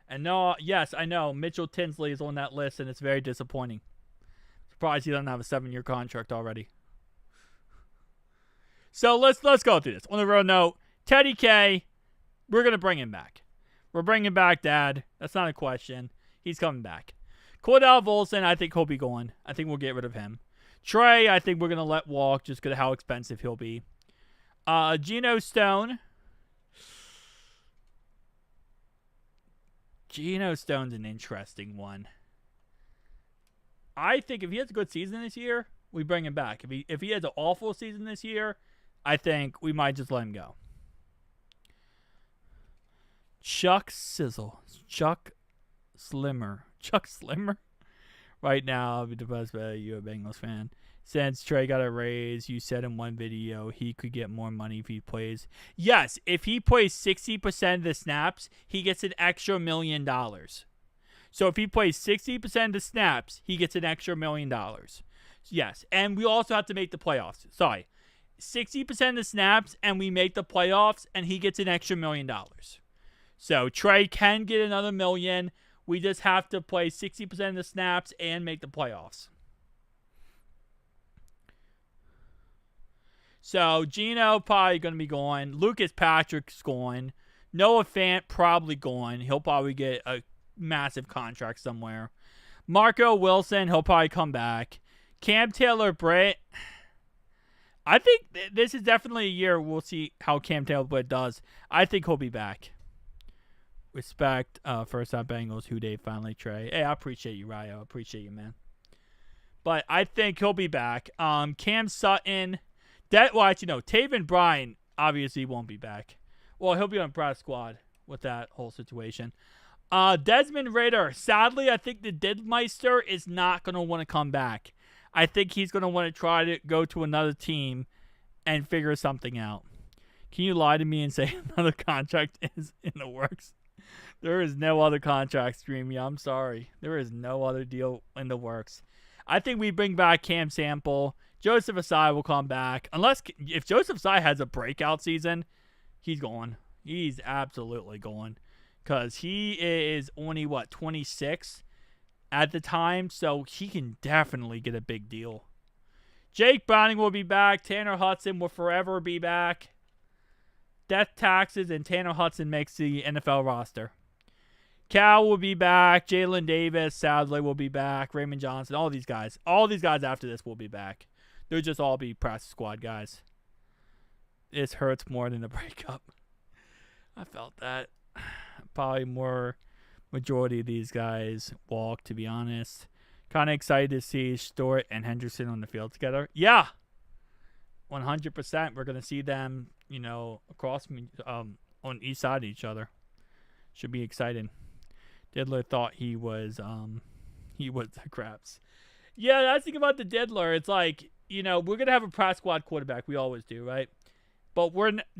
And no, yes, I know Mitchell Tinsley is on that list, and it's very disappointing. Surprised he doesn't have a 7-year contract already. So let's go through this. On the road note, Teddy K, we're gonna bring him back. We're bringing back Dad. That's not a question. He's coming back. Cordell Volson, I think he'll be going. I think we'll get rid of him. Trey, I think we're going to let walk just because of how expensive he'll be. Geno Stone. Geno Stone's an interesting one. I think if he has a good season this year, we bring him back. If he has an awful season this year, I think we might just let him go. Chuck Slimmer. Right now, I'll be depressed by you, a Bengals fan. Since Trey got a raise, you said in one video he could get more money if he plays. Yes, if he plays 60% of the snaps, he gets an extra $1 million. So if he plays 60% of the snaps, he gets an extra $1 million. Yes, and we also have to make the playoffs. 60% of the snaps, and we make the playoffs, and he gets an extra $1 million. So Trey can get another $1 million. We just have to play 60% of the snaps and make the playoffs. So Geno probably going to be going. Lucas Patrick's going. Noah Fant probably going. He'll probably get a massive contract somewhere. Marco Wilson, he'll probably come back. Cam Taylor-Britt, I think this is definitely a year we'll see how Cam Taylor-Britt does. I think he'll be back. Respect, first time Bengals, who they finally Trey. Hey, I appreciate you, Ryo. I appreciate you, man. But I think he'll be back. Cam Sutton, Taven Bryan obviously won't be back. Well, he'll be on practice squad with that whole situation. Desmond Ridder, sadly, I think the Didmeister is not going to want to come back. I think he's going to want to try to go to another team and figure something out. Can you lie to me and say another contract is in the works? There is no other contract, Streamy. I'm sorry. There is no other deal in the works. I think we bring back Cam Sample. Joseph Asai will come back. If Joseph Asai has a breakout season, he's going. He's absolutely going. Because he is only, 26 at the time. So he can definitely get a big deal. Jake Browning will be back. Tanner Hudson will forever be back. Death taxes and Tanner Hudson makes the NFL roster. Cal will be back. Jalen Davis, sadly, will be back. Raymond Johnson, all these guys. All these guys after this will be back. They'll just all be practice squad guys. This hurts more than the breakup. I felt that. Probably more majority of these guys walk, to be honest. Kind of excited to see Stewart and Hendrickson on the field together. Yeah. 100%. We're going to see them, across on each side of each other. Should be exciting. Diddler thought he was the craps. Yeah, that's the thing about the Diddler. It's like, we're going to have a practice squad quarterback. We always do, right? But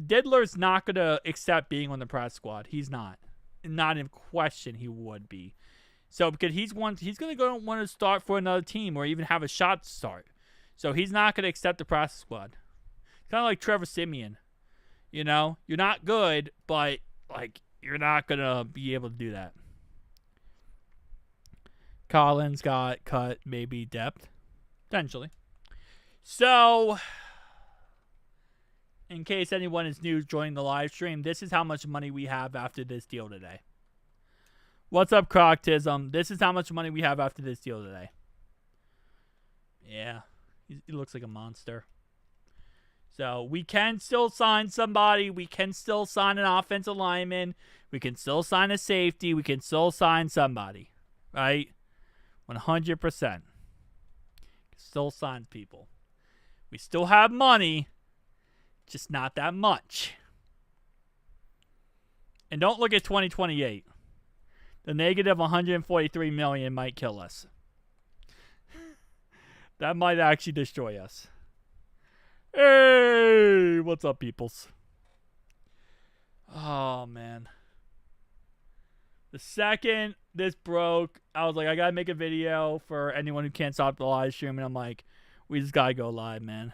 Diddler's not going to accept being on the practice squad. He's not. Not in question he would be. So because he's going to want to start for another team or even have a shot to start. So he's not going to accept the practice squad. Kind of like Trevor Siemian. You're not good, but you're not going to be able to do that. Collins got cut, maybe depth. Potentially. So, in case anyone is new joining the live stream, this is how much money we have after this deal today. What's up, Croctism? This is how much money we have after this deal today. Yeah, he looks like a monster. So, we can still sign somebody. We can still sign an offensive lineman. We can still sign a safety. We can still sign somebody. Right? 100%. Still sign people. We still have money. Just not that much. And don't look at 2028. The negative 143 million might kill us. That might actually destroy us. Hey, what's up, peoples? Oh, man. The second this broke, I was like, I gotta make a video for anyone who can't stop the live stream. And I'm like, we just gotta go live, man.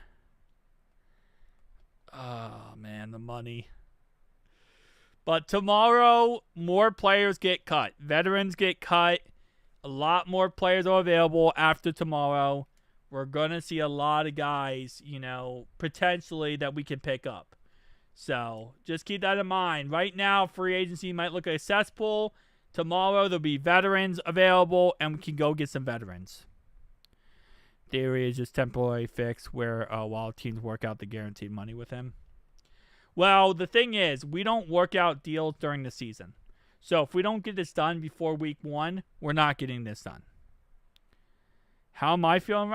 Oh, man, the money. But tomorrow, more players get cut. Veterans get cut. A lot more players are available after tomorrow. We're going to see a lot of guys, potentially that we can pick up. So, just keep that in mind. Right now, free agency might look like a cesspool. Tomorrow, there'll be veterans available, and we can go get some veterans. Theory is just temporary fix where while teams work out the guaranteed money with him. Well, the thing is, we don't work out deals during the season. So if we don't get this done before week 1, we're not getting this done. How am I feeling?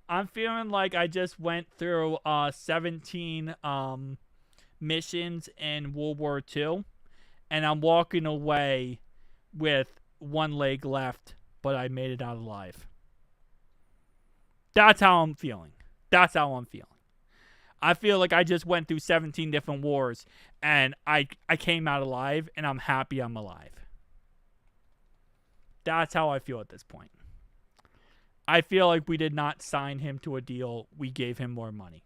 I'm feeling like I just went through 17 missions in World War II, and I'm walking away with one leg left, but I made it out alive. That's how I'm feeling. That's how I'm feeling. I feel like I just went through 17 different wars, and I came out alive, and I'm happy I'm alive. That's how I feel at this point. I feel like we did not sign him to a deal. We gave him more money.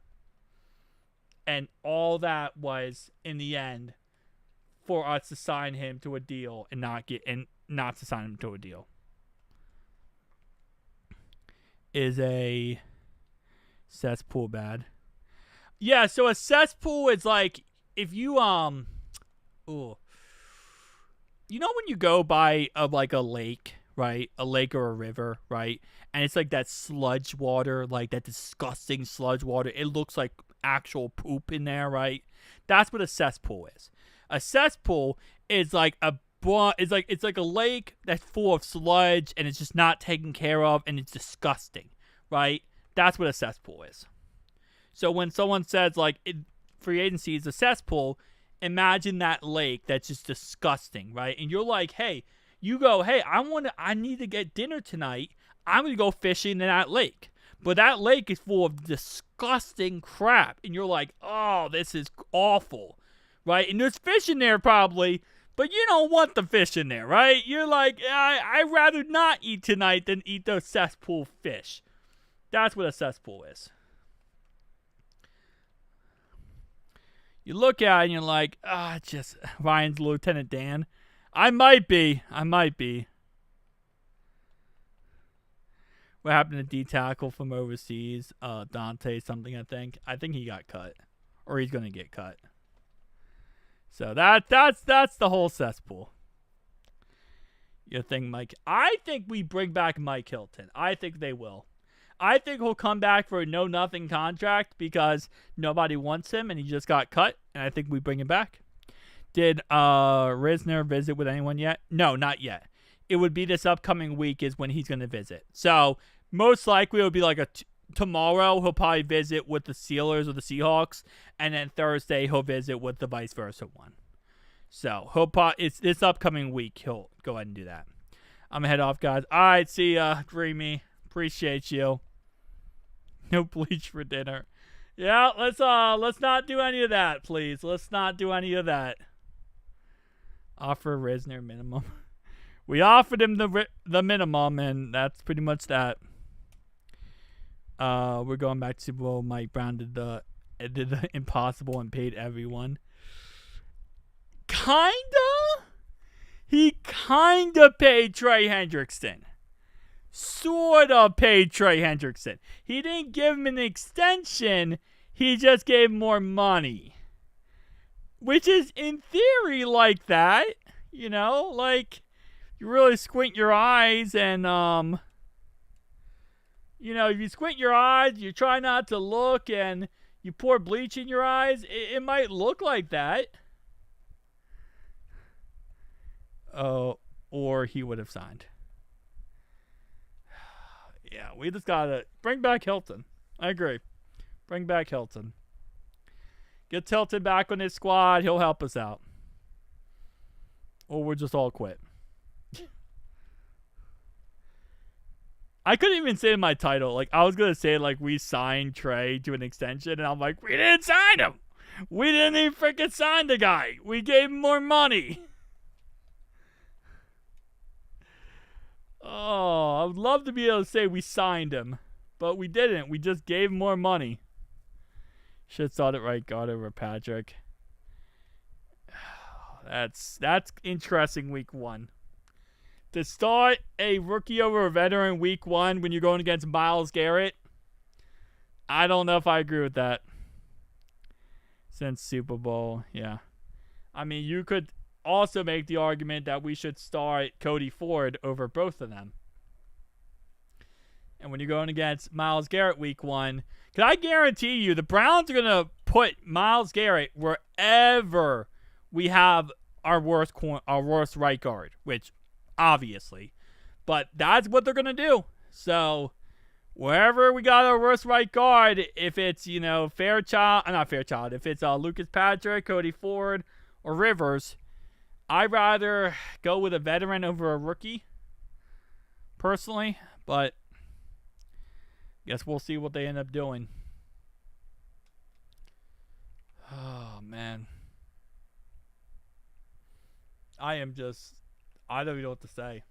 And all that was, in the end, for us to sign him to a deal and not to sign him to a deal. Is a cesspool bad? Yeah, so a cesspool is like if you when you go by a lake, right? A lake or a river, right? And it's like that sludge water, like that disgusting sludge water. It looks like actual poop in there, right? That's what a cesspool is. A cesspool is like it's like a lake that's full of sludge and it's just not taken care of and it's disgusting, right? That's what a cesspool is. So when someone says free agency is a cesspool, imagine that lake that's just disgusting, right? And you're like, hey, I need to get dinner tonight. I'm going to go fishing in that lake. But that lake is full of disgusting crap. And you're like, oh, this is awful, right? And there's fish in there probably, but you don't want the fish in there, right? You're like, I'd rather not eat tonight than eat those cesspool fish. That's what a cesspool is. You look at it and you're like, just Ryan's Lieutenant Dan. I might be. What happened to D-tackle from overseas? Dante something, I think. I think he got cut. Or he's going to get cut. So that's the whole cesspool. You think, Mike? I think we bring back Mike Hilton. I think they will. I think he'll come back for a no-nothing contract because nobody wants him and he just got cut. And I think we bring him back. Did Risner visit with anyone yet? No, not yet. It would be this upcoming week is when he's going to visit. So most likely it would be like a tomorrow he'll probably visit with the Steelers or the Seahawks, and then Thursday he'll visit with the vice versa one. So he'll it's this upcoming week he'll go ahead and do that. I'm gonna head off, guys. All right, see ya, Dreamy. Appreciate you. No bleach for dinner. Yeah, let's not do any of that, please. Let's not do any of that. Offer Risner minimum. We offered him the minimum, and that's pretty much that. We're going back to Super Bowl. Mike Brown did the impossible and paid everyone. Kinda? He kinda paid Trey Hendrickson. Sorta paid Trey Hendrickson. He didn't give him an extension. He just gave him more money. Which is, in theory, like that. You know? Like, you really squint your eyes and, you know, if you squint your eyes, you try not to look, and you pour bleach in your eyes, it might look like that. Or he would have signed. Yeah, we just gotta bring back Hilton. I agree. Bring back Hilton. Get Hilton back on his squad. He'll help us out. Or we'll just all quit. I couldn't even say my title. Like, I was going to say, like, we signed Trey to an extension, and I'm like, we didn't sign him. We didn't even freaking sign the guy. We gave him more money. Oh, I would love to be able to say we signed him, but we didn't. We just gave him more money. Should have thought it right guard over Patrick. That's interesting week one. To start a rookie over a veteran week one when you're going against Myles Garrett, I don't know if I agree with that. Since Super Bowl, yeah. I mean, you could also make the argument that we should start Cody Ford over both of them. And when you're going against Myles Garrett week one, can I guarantee you the Browns are going to put Myles Garrett wherever we have our worst right guard, which obviously, but that's what they're going to do. So wherever we got our worst right guard, if it's, you know, if it's Lucas Patrick, Cody Ford, or Rivers, I'd rather go with a veteran over a rookie, personally, but guess we'll see what they end up doing. Oh, man. I don't even know what to say.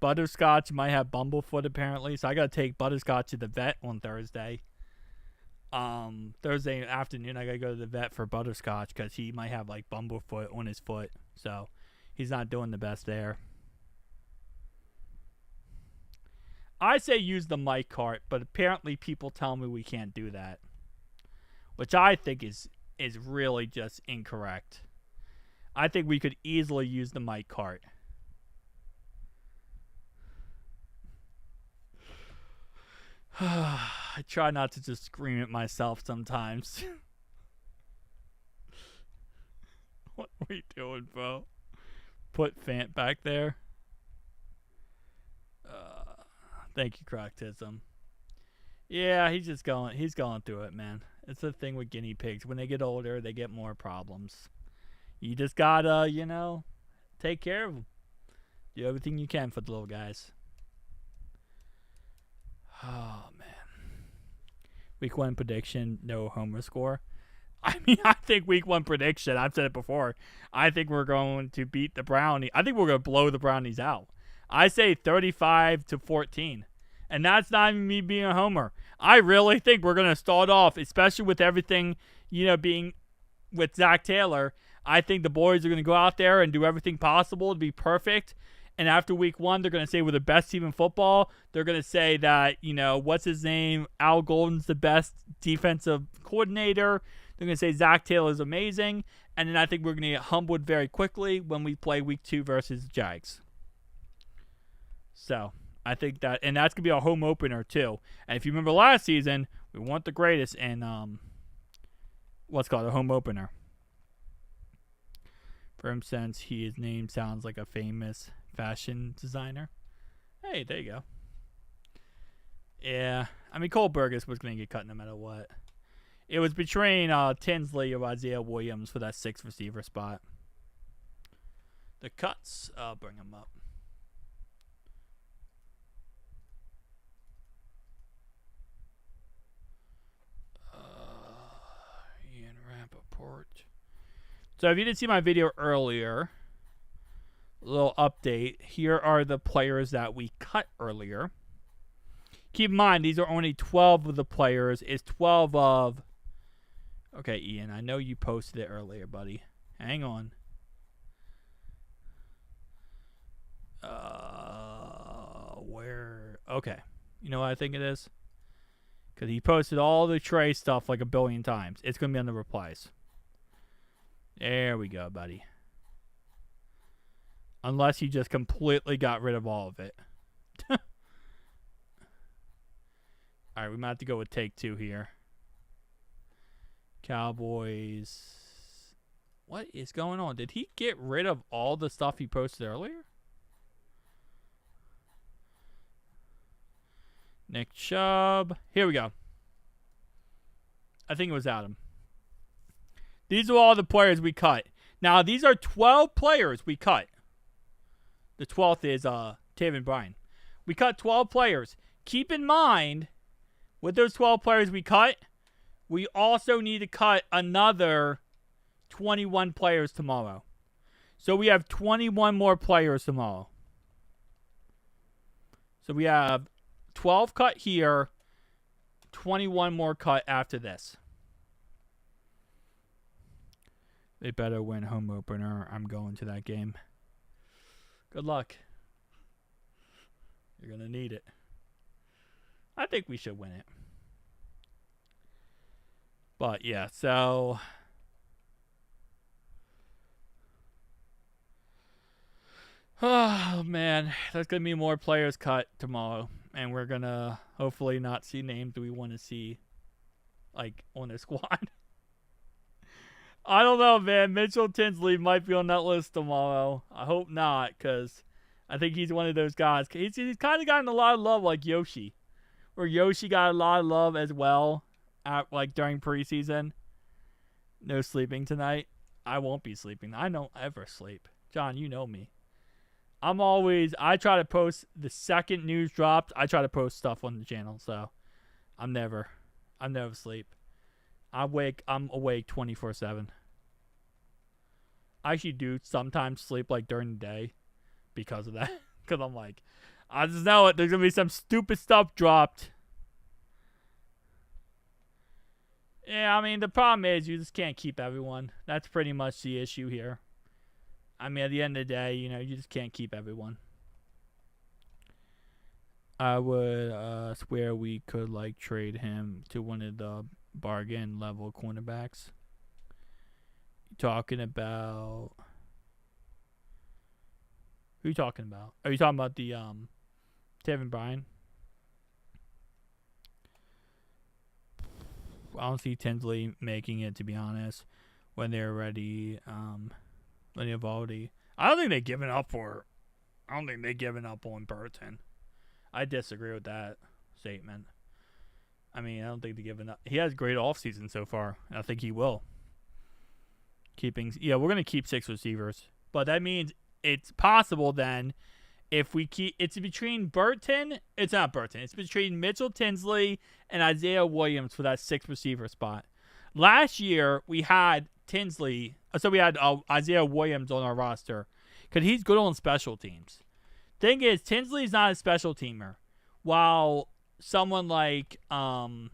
Butterscotch might have Bumblefoot, apparently, so I gotta take Butterscotch to the vet on Thursday. Thursday afternoon, I gotta go to the vet for Butterscotch because he might have like Bumblefoot on his foot, so he's not doing the best there. I say use the mic cart, but apparently people tell me we can't do that, which I think is really just incorrect. I think we could easily use the mic cart. I try not to just scream at myself sometimes. What are you doing, bro? Put Fant back there. Thank you, Croctism. Yeah, he's going through it, man. It's the thing with guinea pigs. When they get older, they get more problems. You just gotta, you know, take care of them. Do everything you can for the little guys. Oh, man. Week one prediction, no homer score. I mean, I think week one prediction, I've said it before, I think we're going to beat the Brownies. I think we're going to blow the Brownies out. I say 35-14. And that's not even me being a homer. I really think we're going to start off, especially with everything, you know, being with Zach Taylor. I think the boys are going to go out there and do everything possible to be perfect. And after week one, they're going to say we're the best team in football. They're going to say that, you know, what's his name? Al Golden's the best defensive coordinator. They're going to say Zach Taylor's amazing. And then I think we're going to get humbled very quickly when we play week 2 versus the Jags. So, I think that, and that's going to be our home opener too. And if you remember last season, we weren't the greatest in what's called a home opener. For him, since his name sounds like a famous fashion designer. Hey, there you go. Yeah. I mean, Cole Burgess was going to get cut no matter what. It was between Tinsley or Isaiah Williams for that 6th receiver spot. The cuts, I'll bring them up. Ian Rappaport. So if you didn't see my video earlier, a little update. Here are the players that we cut earlier. Keep in mind, these are only 12 of the players. It's 12 of... Okay, Ian, I know you posted it earlier, buddy. Hang on. Where? Okay. You know what I think it is? Because he posted all the Trey stuff like a billion times. It's going to be on the replies. There we go, buddy. Unless he just completely got rid of all of it. Alright, we might have to go with take 2 here. Cowboys. What is going on? Did he get rid of all the stuff he posted earlier? Nick Chubb. Here we go. I think it was Adam. These are all the players we cut. Now, these are 12 players we cut. The 12th is Taven Bryan. We cut 12 players. Keep in mind, with those 12 players we cut, we also need to cut another 21 players tomorrow. So we have 21 more players tomorrow. So we have 12 cut here, 21 more cut after this. They better win home opener. I'm going to that game. Good luck. You're going to need it. I think we should win it. But, yeah, so... Oh, man. There's going to be more players cut tomorrow. And we're going to hopefully not see names we want to see, like, on the squad. I don't know, man. Mitchell Tinsley might be on that list tomorrow. I hope not, because I think he's one of those guys. He's kind of gotten a lot of love like Yoshi. Where Yoshi got a lot of love as well, like during preseason. No sleeping tonight. I won't be sleeping. I don't ever sleep. John, you know me. I try to post the second news drops. I try to post stuff on the channel, so I'm never asleep. I'm awake 24/7. I actually do sometimes sleep like during the day because of that. Because I'm like, I just know it. There's going to be some stupid stuff dropped. Yeah, I mean, the problem is you just can't keep everyone. That's pretty much the issue here. I mean, at the end of the day, you know, you just can't keep everyone. I would swear we could, like, trade him to one of the bargain level cornerbacks. You talking about... Who are you talking about? Are you talking about the Taven Bryan? I don't see Tinsley making it, to be honest, when they're ready. When they've already... I don't think they've given up on Burton. I disagree with that statement. I mean, I don't think they're giving up. He has a great offseason so far. And I think he will. We're going to keep 6 receivers. But that means it's possible then if we keep... It's between Burton... It's not Burton. It's between Mitchell Tinsley and Isaiah Williams for that 6th receiver spot. Last year, we had Tinsley... So we had Isaiah Williams on our roster. Because he's good on special teams. Thing is, Tinsley's not a special teamer. While someone like Isaiah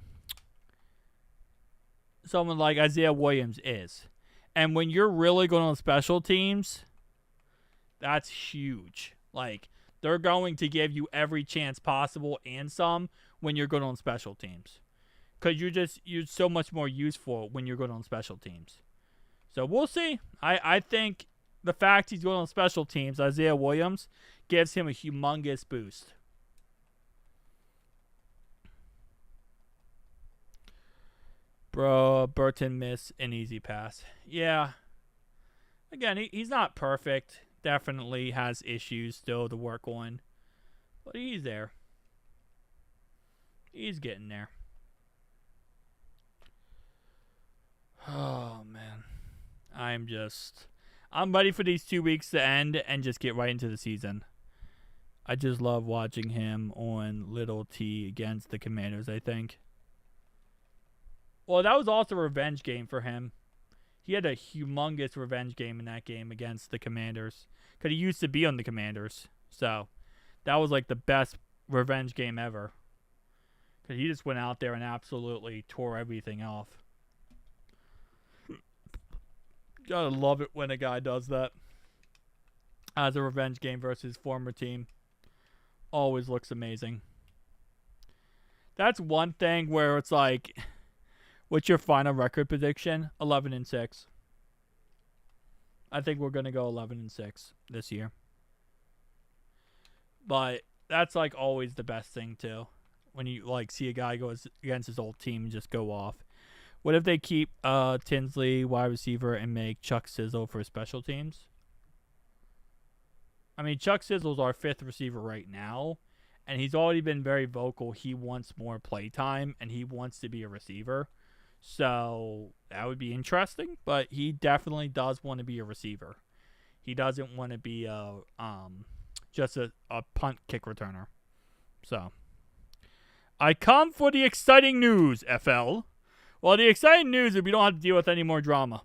Williams is. And when you're really good on special teams, that's huge. Like, they're going to give you every chance possible and some when you're good on special teams. Because you're so much more useful when you're good on special teams. So we'll see. I think the fact he's good on special teams, Isaiah Williams, gives him a humongous boost. Bro, Burton missed an easy pass. Yeah. Again, he's not perfect. Definitely has issues still to work on. But he's there. He's getting there. Oh, man. I'm ready for these 2 weeks to end and just get right into the season. I just love watching him on Little T against the Commanders, I think. Well, that was also a revenge game for him. He had a humongous revenge game in that game against the Commanders. Because he used to be on the Commanders. So, that was like the best revenge game ever. Because he just went out there and absolutely tore everything off. Gotta love it when a guy does that. As a revenge game versus his former team. Always looks amazing. That's one thing where it's like, what's your final record prediction? 11-6. I think we're gonna go 11-6 this year. But that's like always the best thing too. When you like see a guy go against his old team and just go off. What if they keep Tinsley wide receiver and make Chuck Sizzle for special teams? I mean, Chuck Sizzle's our 5th receiver right now, and he's already been very vocal. He wants more play time, and he wants to be a receiver. So that would be interesting, but he definitely does want to be a receiver. He doesn't want to be just a punt kick returner. So I come for the exciting news, FL. Well, the exciting news is we don't have to deal with any more drama.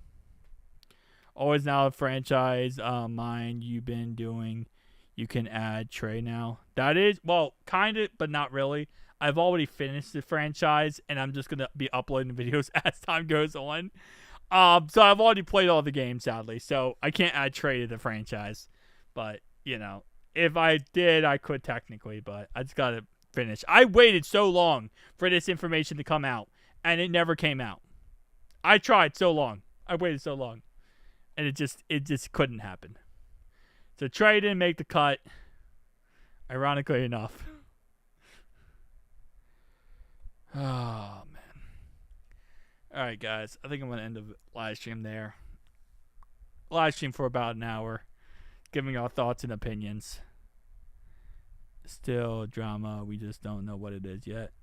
Always now a franchise mine you've been doing. You can add Trey now. That is, well, kind of, but not really. I've already finished the franchise, and I'm just going to be uploading videos as time goes on. So I've already played all the games, sadly. So I can't add Trey to the franchise. But, you know, if I did, I could technically, but I just got to finish. I waited so long for this information to come out, and it never came out. I tried so long. I waited so long. And it just couldn't happen. So Trey didn't make the cut. Ironically enough. Oh, man. Alright, guys. I think I'm going to end the live stream there. Live stream for about an hour. Giving our thoughts and opinions. Still drama. We just don't know what it is yet.